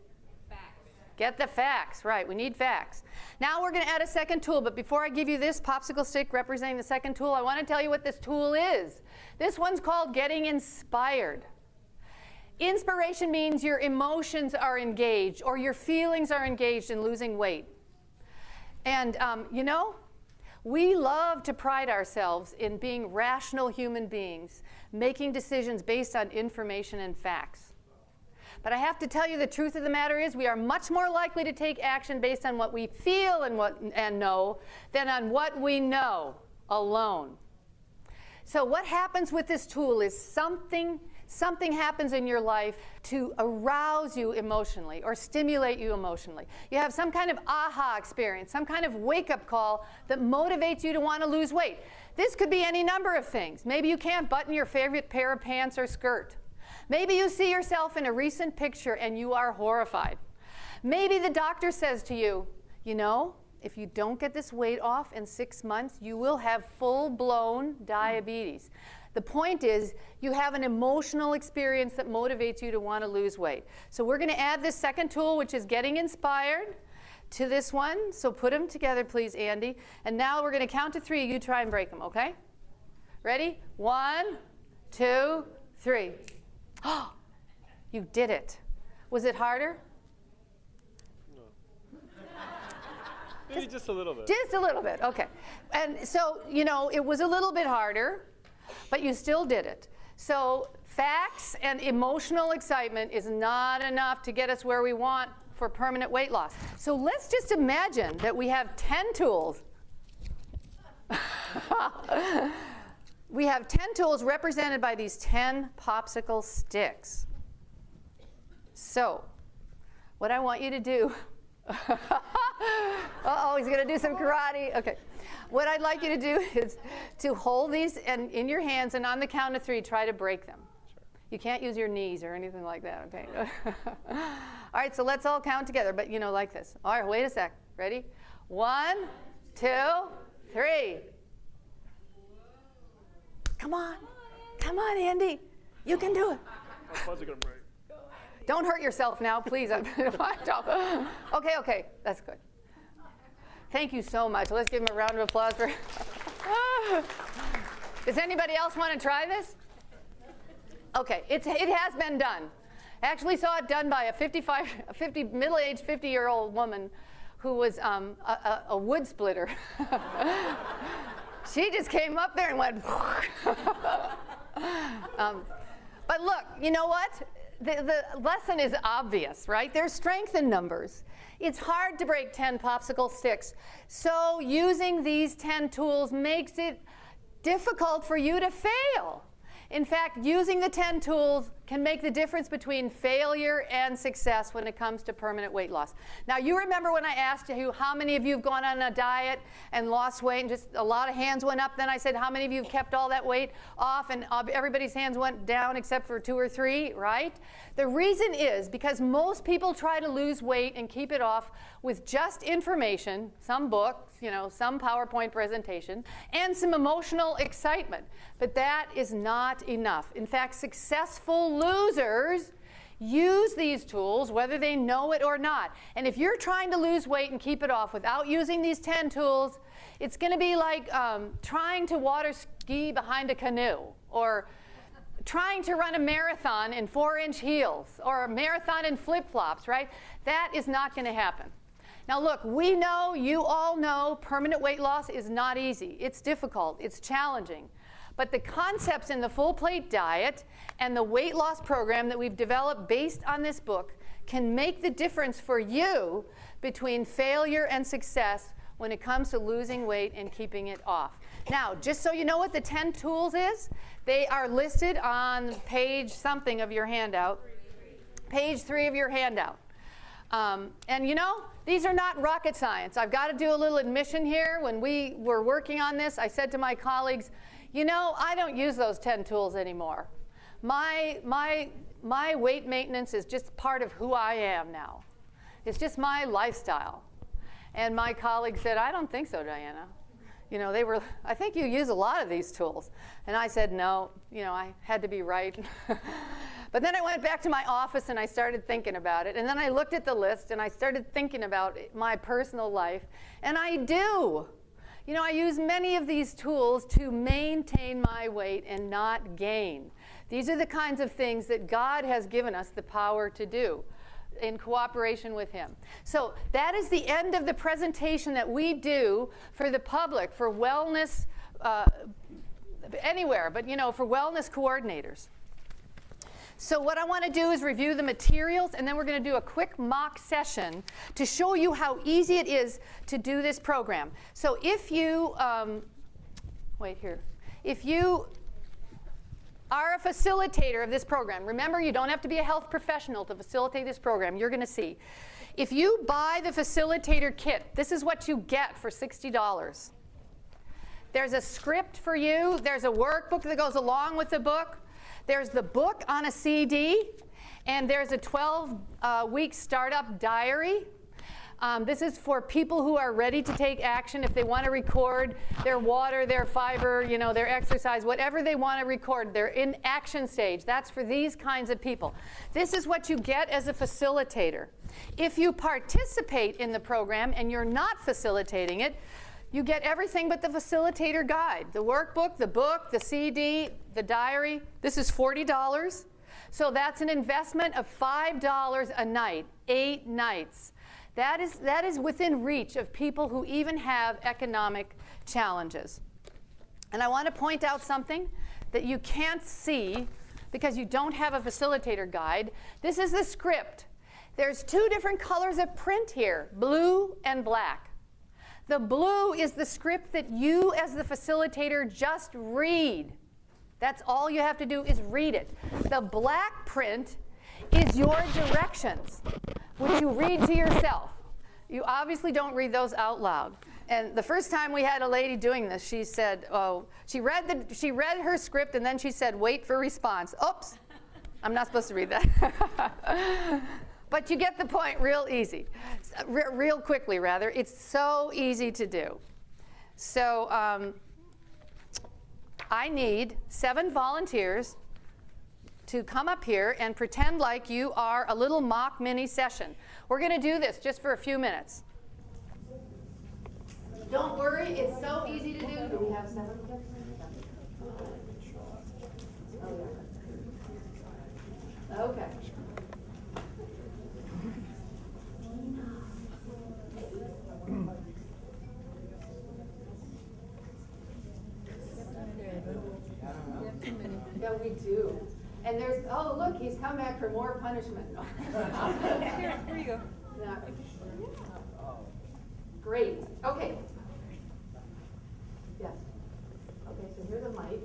Get the facts, right, we need facts. Now we're going to add a second tool, but before I give you this popsicle stick representing the second tool, I want to tell you what this tool is. This one's called getting inspired. Inspiration means your emotions are engaged or your feelings are engaged in losing weight. And you know, We love to pride ourselves in being rational human beings, making decisions based on information and facts. But I have to tell you, the truth of the matter is we are much more likely to take action based on what we feel and know than on what we know alone. So what happens with this tool is something happens in your life to arouse you emotionally or stimulate you emotionally. You have some kind of aha experience, some kind of wake-up call that motivates you to want to lose weight. This could be any number of things. Maybe you can't button your favorite pair of pants or skirt. Maybe you see yourself in a recent picture and you are horrified. Maybe the doctor says to you, you know, if you don't get this weight off in 6 months, you will have full-blown diabetes. The point is, you have an emotional experience that motivates you to want to lose weight. So we're going to add this second tool, which is getting inspired, to this one. So put them together, please, Andy. And now we're going to count to 3. You try and break them, okay? Ready? 1, 2, 3. Oh, you did it. Was it harder? Maybe just a little bit. Just a little bit, okay. And so, you know, it was a little bit harder, but you still did it. So facts and emotional excitement is not enough to get us where we want for permanent weight loss. So let's just imagine that we have 10 tools. We have 10 tools represented by these 10 popsicle sticks. So what I want you to do, uh-oh, he's going to do some karate. Okay. What I'd like you to do is to hold these in your hands, and on the count of 3, try to break them. Sure. You can't use your knees or anything like that, okay? All right, so let's all count together, but, you know, like this. All right, wait a sec. Ready? 1, 2, 3. Come on. Come on, Andy. You can do it. How far is it going to break? Don't hurt yourself now, please. Okay, that's good. Thank you so much. Let's give him a round of applause for. Does anybody else want to try this? Okay, it has been done. I actually saw it done by a middle-aged 50-year-old woman who was a wood splitter. She just came up there and went. But look, you know what? The lesson is obvious, right? There's strength in numbers. It's hard to break 10 popsicle sticks. So using these 10 tools makes it difficult for you to fail. In fact, using the 10 tools can make the difference between failure and success when it comes to permanent weight loss. Now, you remember when I asked you how many of you have gone on a diet and lost weight, and just a lot of hands went up. Then I said, how many of you have kept all that weight off? And everybody's hands went down except for 2 or 3, right? The reason is because most people try to lose weight and keep it off with just information, some books, you know, some PowerPoint presentation, and some emotional excitement. But that is not enough. In fact, successful losers use these tools whether they know it or not. And if you're trying to lose weight and keep it off without using these 10 tools, it's going to be like trying to water ski behind a canoe, or trying to run a marathon in 4-inch heels, or a marathon in flip-flops, right? That is not going to happen. Now look, we know, you all know, permanent weight loss is not easy. It's difficult, it's challenging. But the concepts in the full plate diet and the weight loss program that we've developed based on this book can make the difference for you between failure and success when it comes to losing weight and keeping it off. Now, just so you know what the 10 tools is, they are listed on page something of your handout. Page 3 of your handout. And you know, these are not rocket science. I've got to do a little admission here. When we were working on this, I said to my colleagues, you know, I don't use those 10 tools anymore. My weight maintenance is just part of who I am now. It's just my lifestyle. And my colleague said, I don't think so, Diana. You know, I think you use a lot of these tools. And I said, no, you know, I had to be right. But then I went back to my office and I started thinking about it. And then I looked at the list and I started thinking about my personal life. And I do. You know, I use many of these tools to maintain my weight and not gain. These are the kinds of things that God has given us the power to do. in cooperation with him. So that is the end of the presentation that we do for the public, for wellness, anywhere, but for wellness coordinators. So what I want to do is review the materials, and then we're going to do a quick mock session to show you how easy it is to do this program. So if you, if you are a facilitator of this program, remember you don't have to be a health professional to facilitate this program, you're going to see. If you buy the facilitator kit, this is what you get for $60. There's a script for you, there's a workbook that goes along with the book, there's the book on a CD, and there's a 12-week startup diary. This is for people who are ready to take action if they want to record their water, their fiber, their exercise, whatever they want to record. They're in action stage. That's for these kinds of people. This is what you get as a facilitator. If you participate in the program and you're not facilitating it, you get everything but the facilitator guide, the workbook, the book, the CD, the diary. This is $40. So that's an investment of $5 a night, 8 nights. That is within reach of people who even have economic challenges. And I want to point out something that you can't see because you don't have a facilitator guide. This is the script. There's 2 different colors of print here, blue and black. The blue is the script that you as the facilitator just read. That's all you have to do is read it. The black print is your directions, which you read to yourself. You obviously don't read those out loud. And the first time we had a lady doing this, she said, she read her script and then she said, wait for response. Oops, I'm not supposed to read that. But you get the point real easy, real quickly rather. It's so easy to do. So I need 7 volunteers to come up here and pretend like you are a little mock mini session. We're going to do this just for a few minutes. Don't worry, it's so easy to do. Do we have 7 kids? Okay. Yeah, we do. And there's, oh, look, he's come back for more punishment. Here you go. No. Great. Okay. Yes. Okay, so here's a mic,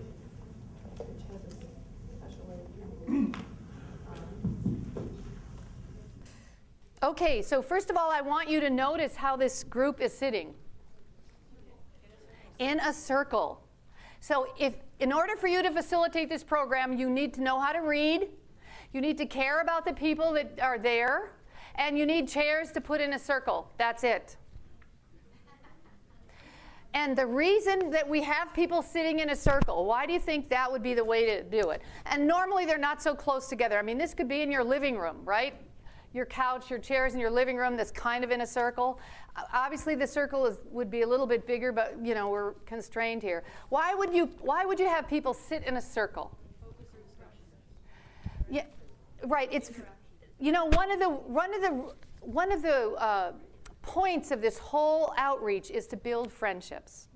which has a special way of Okay, so first of all, I want you to notice how this group is sitting. In a circle. So in order for you to facilitate this program, you need to know how to read, you need to care about the people that are there, and you need chairs to put in a circle. That's it. And the reason that we have people sitting in a circle, why do you think that would be the way to do it? And normally they're not so close together. I mean, this could be in your living room, right? Your couch, your chairs in your living room that's kind of in a circle. Obviously the circle would be a little bit bigger, but we're constrained here. Why would you have people sit in a circle? Yeah, right. It's one of the points of this whole outreach is to build friendships.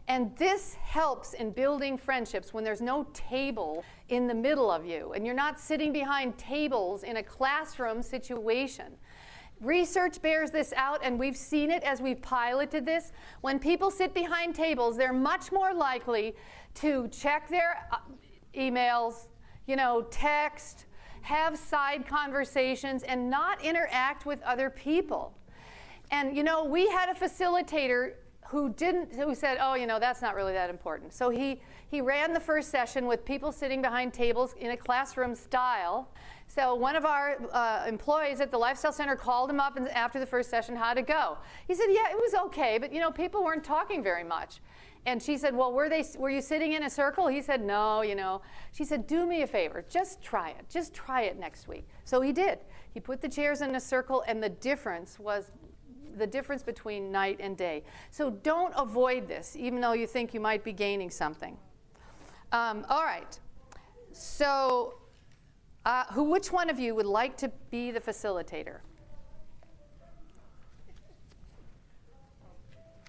And this helps in building friendships when there's no table in the middle of you and you're not sitting behind tables in a classroom situation. Research bears this out, and we've seen it as we've piloted this. When people sit behind tables, they're much more likely to check their emails, text, have side conversations, and not interact with other people. And we had a facilitator who said, oh, that's not really that important. So he ran the first session with people sitting behind tables in a classroom style. So one of our employees at the Lifestyle Center called him up after the first session, how'd it go? He said, yeah, it was okay, but people weren't talking very much. And she said, well, were you sitting in a circle? He said, no, She said, do me a favor, just try it. Just try it next week. So he did. He put the chairs in a circle, and the difference was the difference between night and day. So don't avoid this, even though you think you might be gaining something. All right. So Which one of you would like to be the facilitator?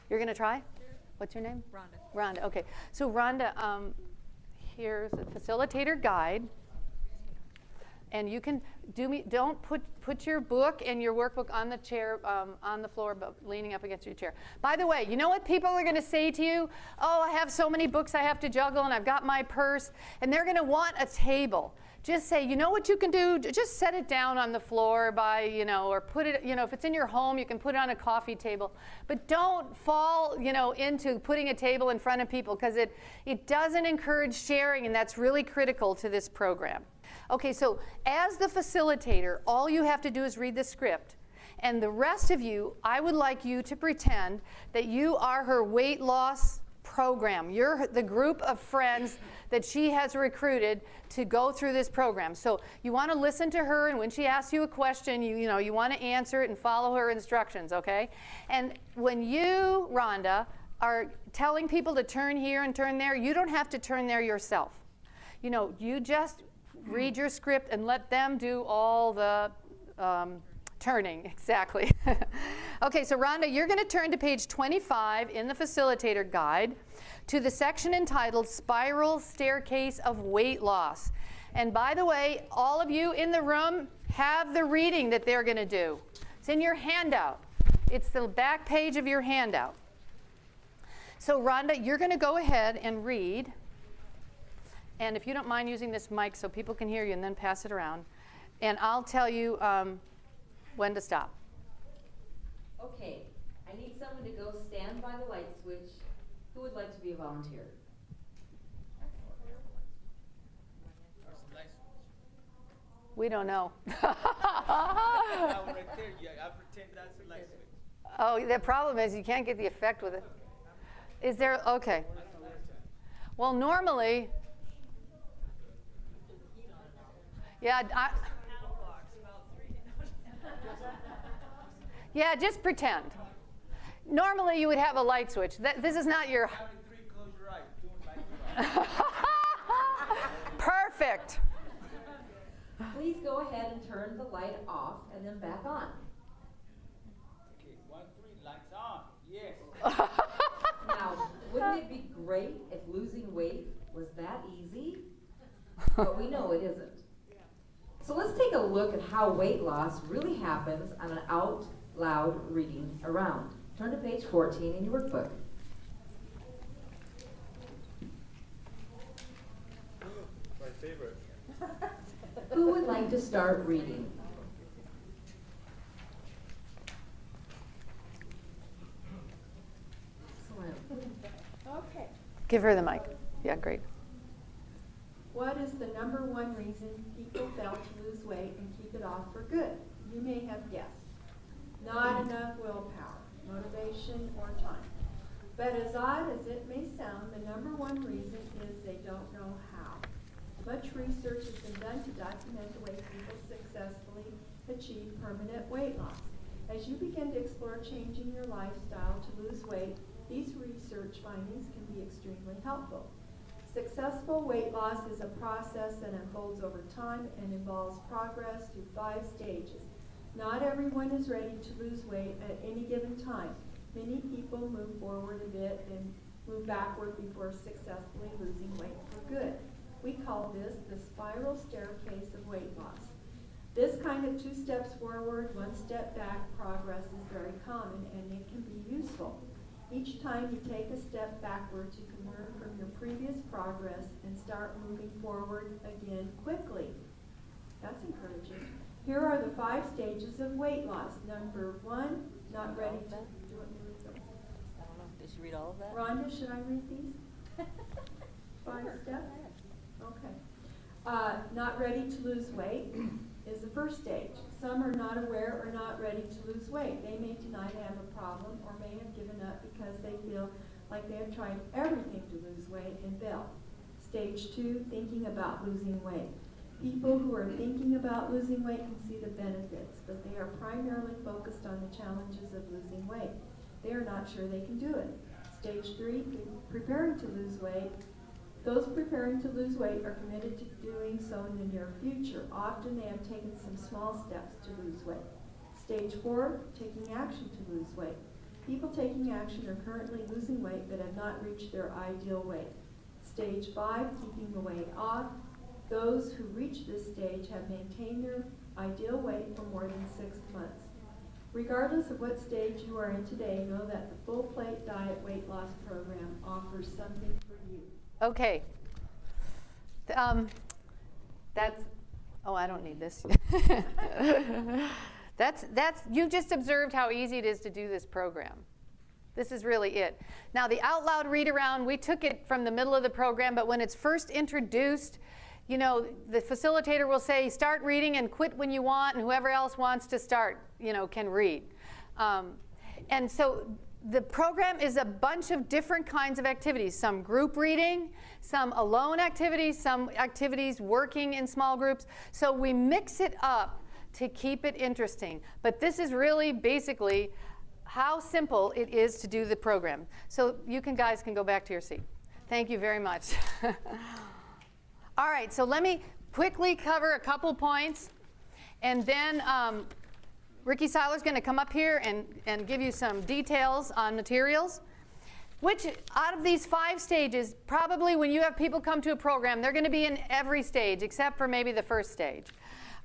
You're going to try? What's your name? Rhonda. Rhonda, okay. So Rhonda, here's a facilitator guide. And you can don't put your book and your workbook on the chair, on the floor, but leaning up against your chair. By the way, you know what people are going to say to you? Oh, I have so many books I have to juggle, and I've got my purse. And they're going to want a table. Just say, you know what you can do? Just set it down on the floor or put it, if it's in your home, you can put it on a coffee table. But don't fall, into putting a table in front of people, because it doesn't encourage sharing, and that's really critical to this program. Okay, so as the facilitator, all you have to do is read the script. And the rest of you, I would like you to pretend that you are her weight loss program. You're the group of friends that she has recruited to go through this program. So you want to listen to her, and when she asks you a question, you want to answer it and follow her instructions, okay? And when you, Rhonda, are telling people to turn here and turn there, you don't have to turn there yourself. You just read your script and let them do all the turning, exactly. Okay, so Rhonda, you're going to turn to page 25 in the facilitator guide to the section entitled Spiral Staircase of Weight Loss. And by the way, all of you in the room have the reading that they're going to do. It's in your handout. It's the back page of your handout. So Rhonda, you're going to go ahead and read. And if you don't mind using this mic so people can hear you, and then pass it around. And I'll tell you when to stop. Okay, I need someone to go stand by the light switch. Who would like to be a volunteer? We don't know. Right there, I pretend that's a light switch. Oh, the problem is you can't get the effect with it. Is there, okay. Well, normally, yeah, just pretend. Normally you would have a light switch. This is not your... Counting three, close your eyes. Doing like Perfect. Please go ahead and turn the light off and then back on. Okay, 1, 3, lights on. Yes. Now, wouldn't it be great if losing weight was that easy? But we know it isn't. So let's take a look at how weight loss really happens on an out loud reading around. Turn to page 14 in your workbook. My favorite. Who would like to start reading? Excellent. Okay. Give her the mic. Yeah, great. What is the number one reason people fail to lose weight and keep it off for good? You may have guessed. Not enough willpower, motivation, or time. But as odd as it may sound, the number one reason is they don't know how. Much research has been done to document the way people successfully achieve permanent weight loss. As you begin to explore changing your lifestyle to lose weight, these research findings can be extremely helpful. Successful weight loss is a process that unfolds over time and involves progress through 5 stages. Not everyone is ready to lose weight at any given time. Many people move forward a bit and move backward before successfully losing weight for good. We call this the spiral staircase of weight loss. This kind of 2 steps forward, 1 step back progress is very common, and it can be useful. Each time you take a step backwards, you can learn from your previous progress and start moving forward again quickly. That's encouraging. Here are the 5 stages of weight loss. Number 1, not ready to... Do you want me to read them? I don't know. Did she read all of that? Rhonda, should I read these? 5 steps? Okay. Not ready to lose weight is the first stage. Some are not aware or not ready to lose weight. They may deny they have a problem or may have given up because they feel like they have tried everything to lose weight and failed. Stage 2, thinking about losing weight. People who are thinking about losing weight can see the benefits, but they are primarily focused on the challenges of losing weight. They are not sure they can do it. Stage 3, preparing to lose weight. Those preparing to lose weight are committed to doing so in the near future. Often they have taken some small steps to lose weight. Stage 4, taking action to lose weight. People taking action are currently losing weight but have not reached their ideal weight. Stage 5, keeping the weight off. Those who reach this stage have maintained their ideal weight for more than 6 months. Regardless of what stage you are in today, know that the Full Plate Diet Weight Loss Program offers something for you. Okay. Oh, I don't need this. You've just observed how easy it is to do this program. This is really it. Now, the out loud read around, we took it from the middle of the program, but when it's first introduced, you know, the facilitator will say, start reading and quit when you want, and whoever else wants to start, you know, can read. And so the program is a bunch of different kinds of activities, some group reading, some alone activities, some activities working in small groups. So we mix it up to keep it interesting. But this is really basically how simple it is to do the program. So you guys can go back to your seat. Thank you very much. All right, so let me quickly cover a couple points, and then Ricky Seiler's going to come up here and give you some details on materials. Which out of these 5 stages, probably when you have people come to a program, they're going to be in every stage except for maybe the first stage.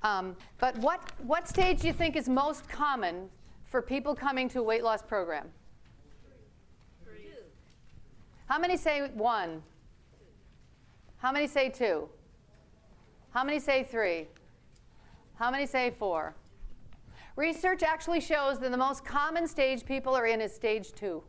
But what stage do you think is most common for people coming to a weight loss program? 3. How many say 1? How many say 2? How many say 3? How many say 4? Research actually shows that the most common stage people are in is stage 2.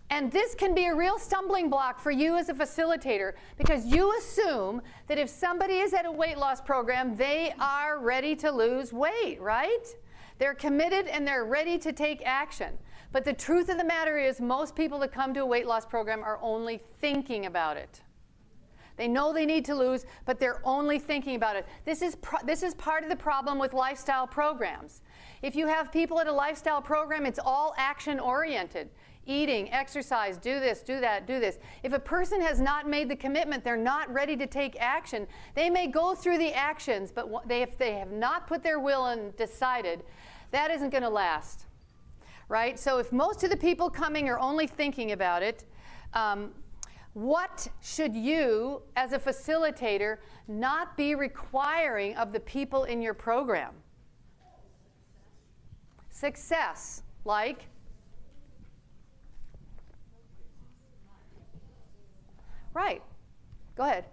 And this can be a real stumbling block for you as a facilitator, because you assume that if somebody is at a weight loss program, they are ready to lose weight, right? They're committed and they're ready to take action. But the truth of the matter is most people that come to a weight loss program are only thinking about it. They know they need to lose, but they're only thinking about it. This is part of the problem with lifestyle programs. If you have people at a lifestyle program, it's all action-oriented. Eating, exercise, do this, do that, do this. If a person has not made the commitment, they're not ready to take action. They may go through the actions, but if they have not put their will and decided, that isn't going to last, right? So if most of the people coming are only thinking about it, what should you, as a facilitator, not be requiring of the people in your program? Success, like? Right. Go ahead.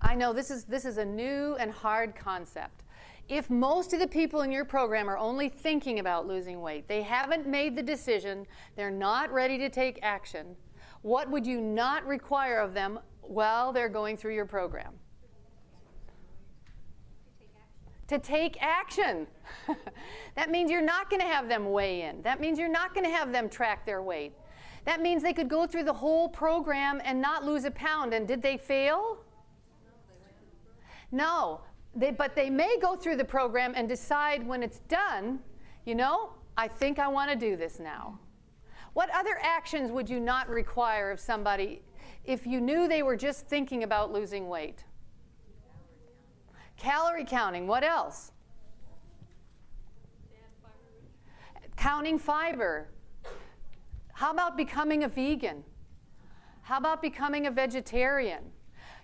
I know this is a new and hard concept. If most of the people in your program are only thinking about losing weight, they haven't made the decision, they're not ready to take action, what would you not require of them while they're going through your program? To take action. That means you're not going to have them weigh in. That means you're not going to have them track their weight. That means they could go through the whole program and not lose a pound. And did they fail? No. But they may go through the program and decide when it's done, you know, I think I want to do this now. What other actions would you not require of somebody if you knew they were just thinking about losing weight? Calorie counting. What else? Counting fiber. How about becoming a vegan? How about becoming a vegetarian?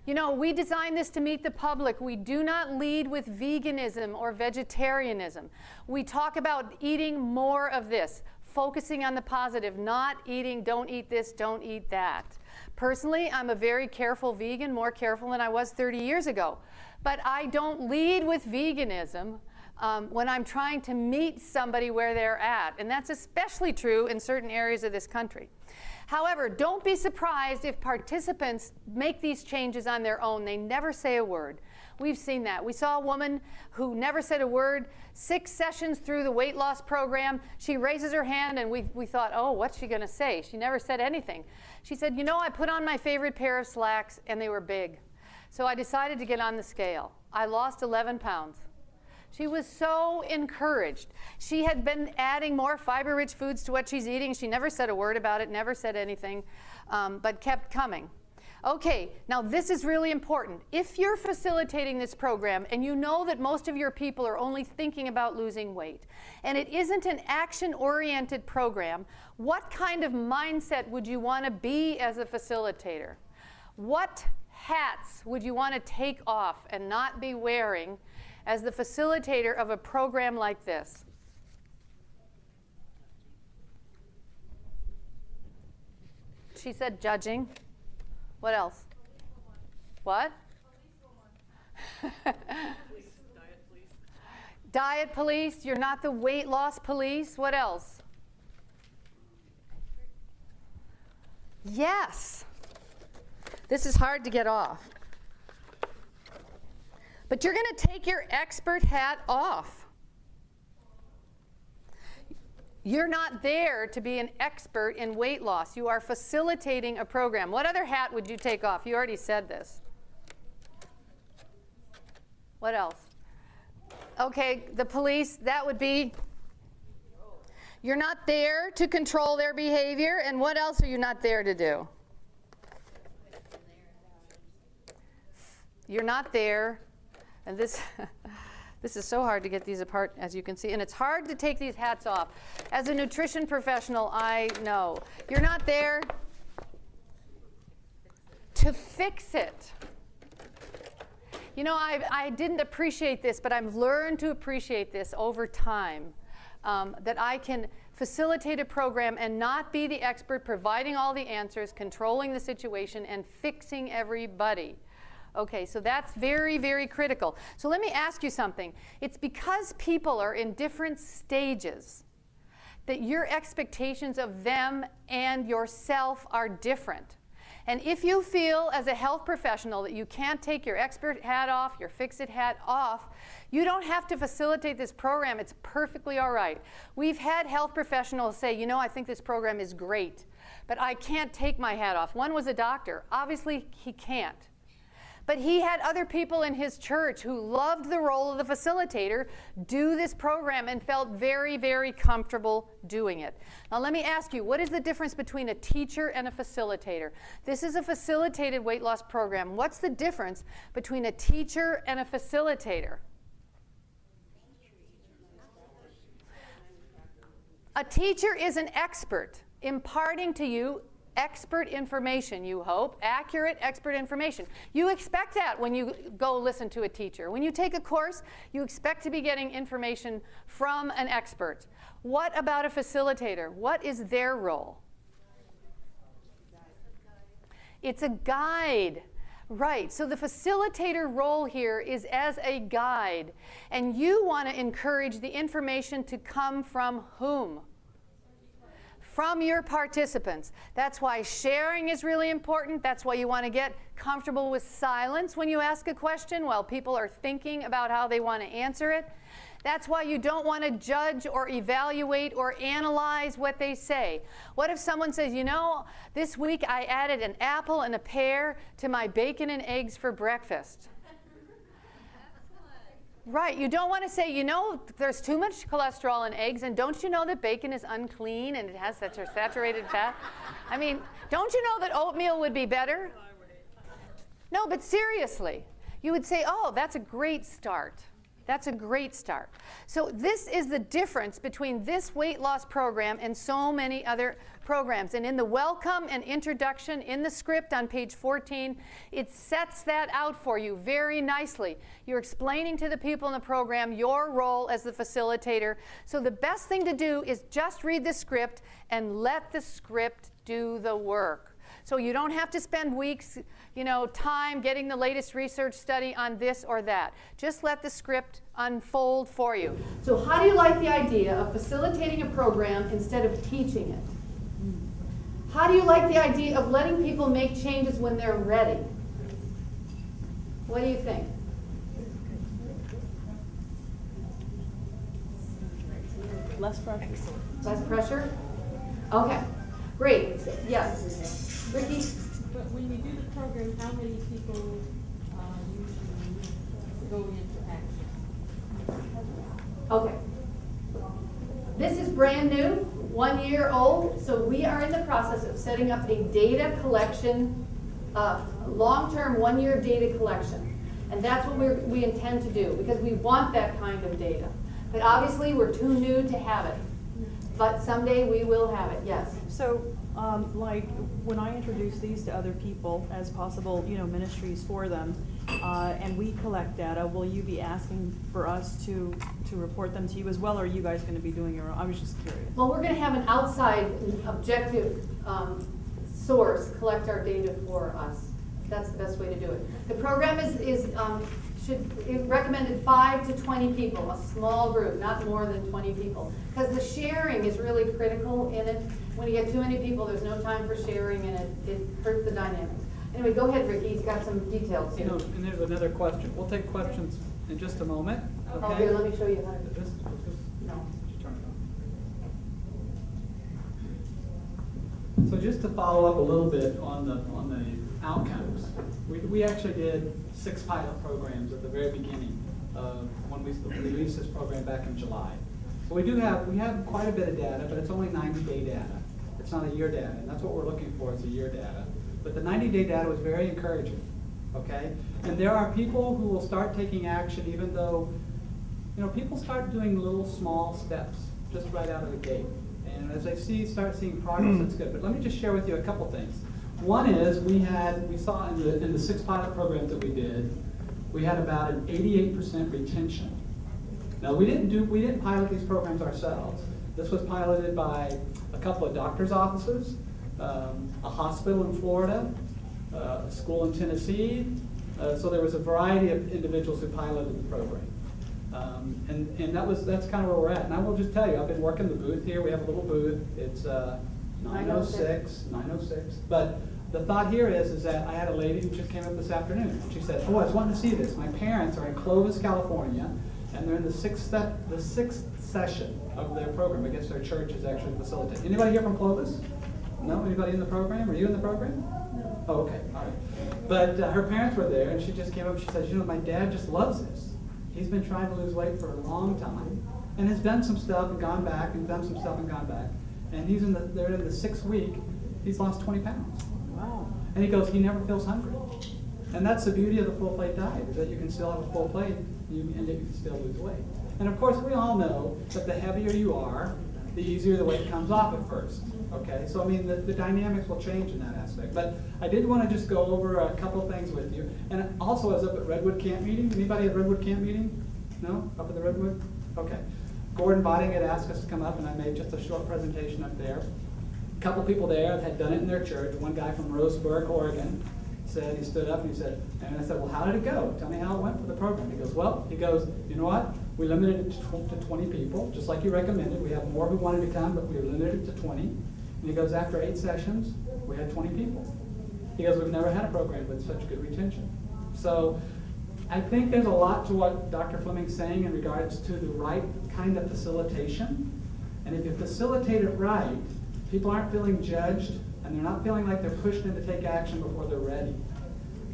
You know, we designed this to meet the public. We do not lead with veganism or vegetarianism. We talk about eating more of this, focusing on the positive, not eating, don't eat this, don't eat that. Personally, I'm a very careful vegan, more careful than I was 30 years ago. But I don't lead with veganism when I'm trying to meet somebody where they're at. And that's especially true in certain areas of this country. However, don't be surprised if participants make these changes on their own. They never say a word. We've seen that. We saw a woman who never said a word. 6 sessions through the weight loss program, she raises her hand, and we thought, oh, what's she going to say? She never said anything. She said, you know, I put on my favorite pair of slacks, and they were big. So I decided to get on the scale. I lost 11 pounds. She was so encouraged. She had been adding more fiber-rich foods to what she's eating. She never said a word about it, never said anything, but kept coming. Okay, now this is really important. If you're facilitating this program and you know that most of your people are only thinking about losing weight, and it isn't an action-oriented program, what kind of mindset would you want to be as a facilitator? What hats would you want to take off and not be wearing as the facilitator of a program like this? She said judging. What else? What? Diet police. You're not the weight loss police. What else? Yes. This is hard to get off. But you're going to take your expert hat off. You're not there to be an expert in weight loss. You are facilitating a program. What other hat would you take off? You already said this. What else? Okay, the police, that would be, you're not there to control their behavior. And what else are you not there to do? You're not there, and this this is so hard to get these apart, as you can see, and it's hard to take these hats off. As a nutrition professional, I know. You're not there to fix it. You know, I didn't appreciate this, but I've learned to appreciate this over time, that I can facilitate a program and not be the expert providing all the answers, controlling the situation, and fixing everybody. Okay, so that's very, very critical. So let me ask you something. It's because people are in different stages that your expectations of them and yourself are different. And if you feel as a health professional that you can't take your expert hat off, your fix-it hat off, you don't have to facilitate this program. It's perfectly all right. We've had health professionals say, you know, I think this program is great, but I can't take my hat off. One was a doctor. Obviously, he can't. But he had other people in his church who loved the role of the facilitator do this program and felt very, very comfortable doing it. Now let me ask you, what is the difference between a teacher and a facilitator? This is a facilitated weight loss program. What's the difference between a teacher and a facilitator? A teacher is an expert imparting to you expert information, you hope, accurate expert information. You expect that when you go listen to a teacher. When you take a course, you expect to be getting information from an expert. What about a facilitator? What is their role? It's a guide. Right, so the facilitator role here is as a guide, and you want to encourage the information to come from whom? From your participants. That's why sharing is really important. That's why you want to get comfortable with silence when you ask a question while people are thinking about how they want to answer it. That's why you don't want to judge or evaluate or analyze what they say. What if someone says, you know, this week I added an apple and a pear to my bacon and eggs for breakfast? Right, you don't want to say, you know, there's too much cholesterol in eggs, and don't you know that bacon is unclean and it has such a saturated fat? I mean, don't you know that oatmeal would be better? No, but seriously, you would say, oh, that's a great start. That's a great start. So this is the difference between this weight loss program and so many other programs. And in the welcome and introduction in the script on page 14, it sets that out for you very nicely. You're explaining to the people in the program your role as the facilitator. So the best thing to do is just read the script and let the script do the work. So you don't have to spend weeks, you know, time getting the latest research study on this or that. Just let the script unfold for you. So how do you like the idea of facilitating a program instead of teaching it? How do you like the idea of letting people make changes when they're ready? What do you think? Less pressure. Less pressure? Okay, great. Yes. Ricky? But when you do the program, how many people usually go into action? Okay. This is brand new, 1 year old, so we are in the process of setting up a data collection, long-term 1 year data collection. And that's what we intend to do, because we want that kind of data. But obviously, we're too new to have it. But someday we will have it, yes. So, like, when I introduce these to other people as possible, ministries for them, and we collect data, will you be asking for us to report them to you as well, or are you guys gonna be doing your own? I was just curious. Well, we're gonna have an outside objective source collect our data for us. That's the best way to do it. The program is recommended 5 to 20 people, a small group, not more than 20 people. Because the sharing is really critical in it. When you get too many people, there's no time for sharing, and it hurts the dynamics. Anyway, go ahead, Ricky, he's got some details here. And there's another question. We'll take questions in just a moment, Oh, okay? here, let me show you how to, Is this- no. turn it on. So just to follow up a little bit on the outcomes, we actually did 6 pilot programs at the very beginning of when we released this program back in July. So we have quite a bit of data, but it's only 90-day data. It's not a year data, and that's what we're looking for, is a year data. But the 90-day data was very encouraging, okay? And there are people who will start taking action even though, people start doing little small steps just right out of the gate. And as they start seeing progress, that's good. But let me just share with you a couple things. One is we saw in the 6 pilot programs that we did, we had about an 88% retention. Now we didn't pilot these programs ourselves. This was piloted by a couple of doctors' offices, a hospital in Florida, a school in Tennessee. So there was a variety of individuals who piloted the program. And that's kind of where we're at. And I will just tell you, I've been working the booth here. We have a little booth. It's 906. But the thought here is that I had a lady who just came up this afternoon. She said, oh, I was wanting to see this. My parents are in Clovis, California, and they're in the sixth session of their program. I guess their church is actually facilitating. Anybody here from Clovis? No? Anybody in the program? Are you in the program? No. Oh, okay. All right. But her parents were there, and she just came up and she said, my dad just loves this. He's been trying to lose weight for a long time, and has done some stuff and gone back, and done some stuff and gone back. And they're in the 6th week, he's lost 20 pounds. Wow. And he goes, he never feels hungry. And that's the beauty of the full plate diet, is that you can still have a full plate, and you can still lose weight. And of course, we all know that the heavier you are, the easier the weight comes off at first. Okay, so I mean, the dynamics will change in that aspect. But I did want to just go over a couple things with you. And also, I was up at Redwood Camp Meeting. Anybody at Redwood Camp Meeting? No? Up at the Redwood? Okay. Gordon Botting had asked us to come up, and I made just a short presentation up there. A couple people there had done it in their church. One guy from Roseburg, Oregon, said, he stood up and he said, and I said, well, how did it go? Tell me how it went for the program. He goes, you know what? We limited it to 20 people, just like you recommended. We have more who wanted to come, but we limited it to 20. And he goes, after 8 sessions, we had 20 people. He goes, we've never had a program with such good retention. So I think there's a lot to what Dr. Fleming's saying in regards to the right kind of facilitation. And if you facilitate it right, people aren't feeling judged, and they're not feeling like they're pushed in to take action before they're ready.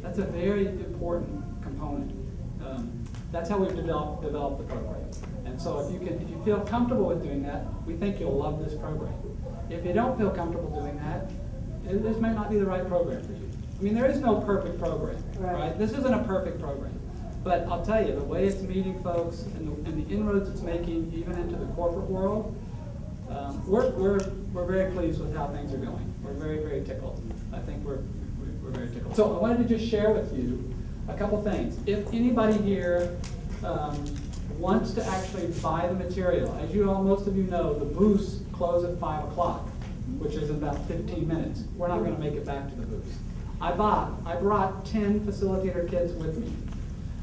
That's a very important component. That's how we've developed the program. And so if you feel comfortable with doing that, we think you'll love this program. If you don't feel comfortable doing that, this may not be the right program for you. I mean, there is no perfect program, right? This isn't a perfect program. But I'll tell you, the way it's meeting folks and the inroads it's making, even into the corporate world, we're very pleased with how things are going. We're very, very tickled. I think we're very tickled. So I wanted to just share with you a couple things. If anybody here wants to actually buy the material, as most of you know, the booths close at 5 o'clock, which is in about 15 minutes. We're not going to make it back to the booths. I brought 10 facilitator kits with me.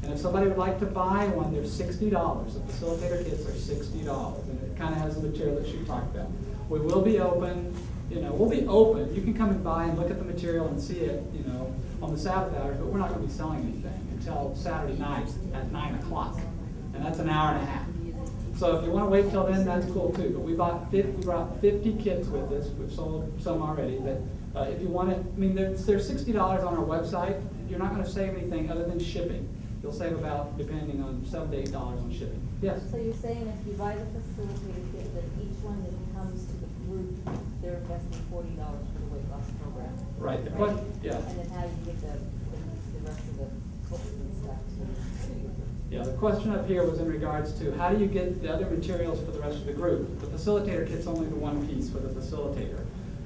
And if somebody would like to buy one, they're $60. The facilitator kits are $60. And it kind of has the material that she talked about. We will be open. We'll be open. You can come and buy and look at the material and see it, on the Sabbath hours, but we're not going to be selling anything until Saturday night at 9 o'clock. And that's an hour and a half. So if you want to wait till then, that's cool too. But we brought 50 kits with us. We've sold some already. But if you want it, I mean, they're $60 on our website. You're not going to save anything other than shipping. You'll save about, depending on $7 to $8 on shipping. Yes? So you're saying if you buy the facilitator kit, that each one that comes to the group, they're investing $40 for the weight loss program? Right, the question, yeah. And then how you get the rest of the books and stuff to you? Yeah, the question up here was in regards to how do you get the other materials for the rest of the group? The facilitator kit's only the one piece for the facilitator.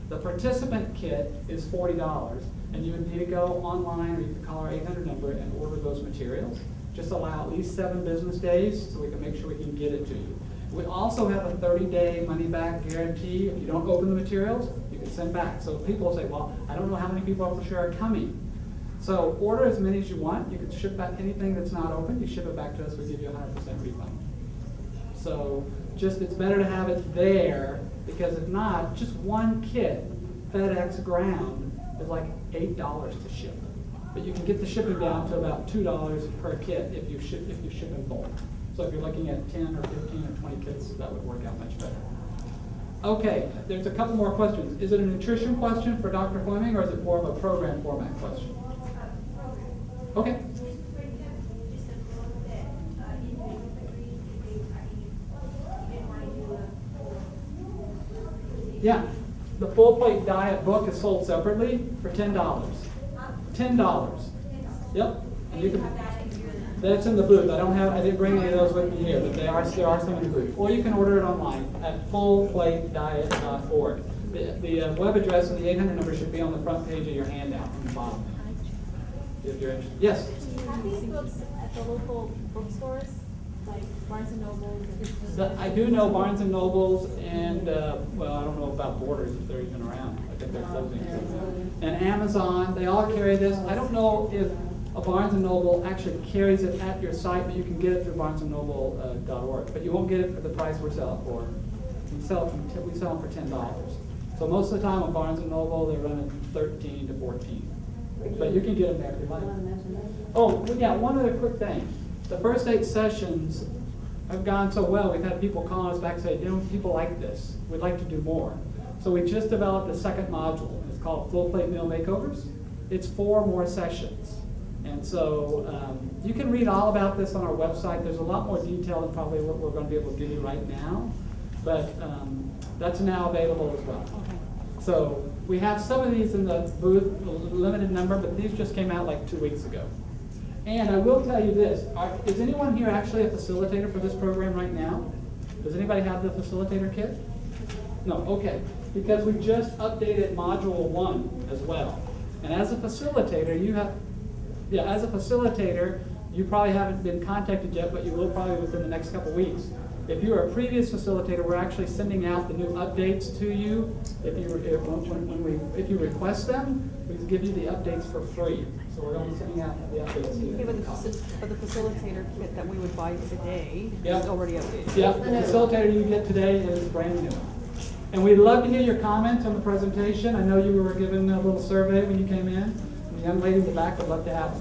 The participant kit is $40, and you would need to go online, or you can call our 800 number and order those materials. Just allow at least 7 business days so we can make sure we can get it to you. We also have a 30-day money-back guarantee. If you don't open the materials, you can send back. So people say, well, I don't know how many people for sure are coming. So order as many as you want. You can ship back anything that's not open. You ship it back to us, we give you a 100% refund. So just, it's better to have it there, because if not, just one kit, FedEx Ground, is like $8 to ship. But you can get the shipping down to about $2 per kit if you ship in bulk. So if you're looking at 10 or 15 or 20 kits, that would work out much better. Okay, there's a couple more questions. Is it a nutrition question for Dr. Fleming, or is it more of a program format question? Okay. Yeah, the full plate diet book is sold separately for $10. $10. Yep. And you can, that's in the booth. I didn't bring any of those with me here, but there are some in the booth. Or you can order it online at fullplatediet.org. The web address and the 800 number should be on the front page of your handout on the bottom, if you're interested. Yes? Do you have these books at the local bookstores, like Barnes & Nobles? I do know Barnes & Nobles and, well, I don't know about Borders if they're even around. I think they're closing. And Amazon, they all carry this. I don't know if a Barnes & Noble actually carries it at your site, but you can get it through barnesandnoble.org. But you won't get it for the price we're selling for. We sell them for $10. So most of the time on Barnes & Noble, they run at 13 to 14. But you can get them there if you like. Oh, yeah, one other quick thing. The first 8 sessions have gone so well, we've had people calling us back and say, you know, people like this. We'd like to do more. So we just developed a second module. It's called Full Plate Meal Makeovers. It's 4 more sessions. And so you can read all about this on our website. There's a lot more detail than probably what we're going to be able to give you right now. But that's now available as well. Okay. So we have some of these in the booth, a limited number, but these just came out like 2 weeks ago. And I will tell you this, is anyone here actually a facilitator for this program right now? Does anybody have the facilitator kit? No, okay. Because we just updated module 1 as well. And as a facilitator, you probably haven't been contacted yet, but you will probably within the next couple weeks. If you're a previous facilitator, we're actually sending out the new updates to you. If you request them, we give you the updates for free. So we're going to be sending out the updates to you. Okay, but the facilitator kit that we would buy today Yep. is already updated. Yeah, the facilitator you get today is brand new. And we'd love to hear your comments on the presentation. I know you were given a little survey when you came in. The young lady in the back would love to have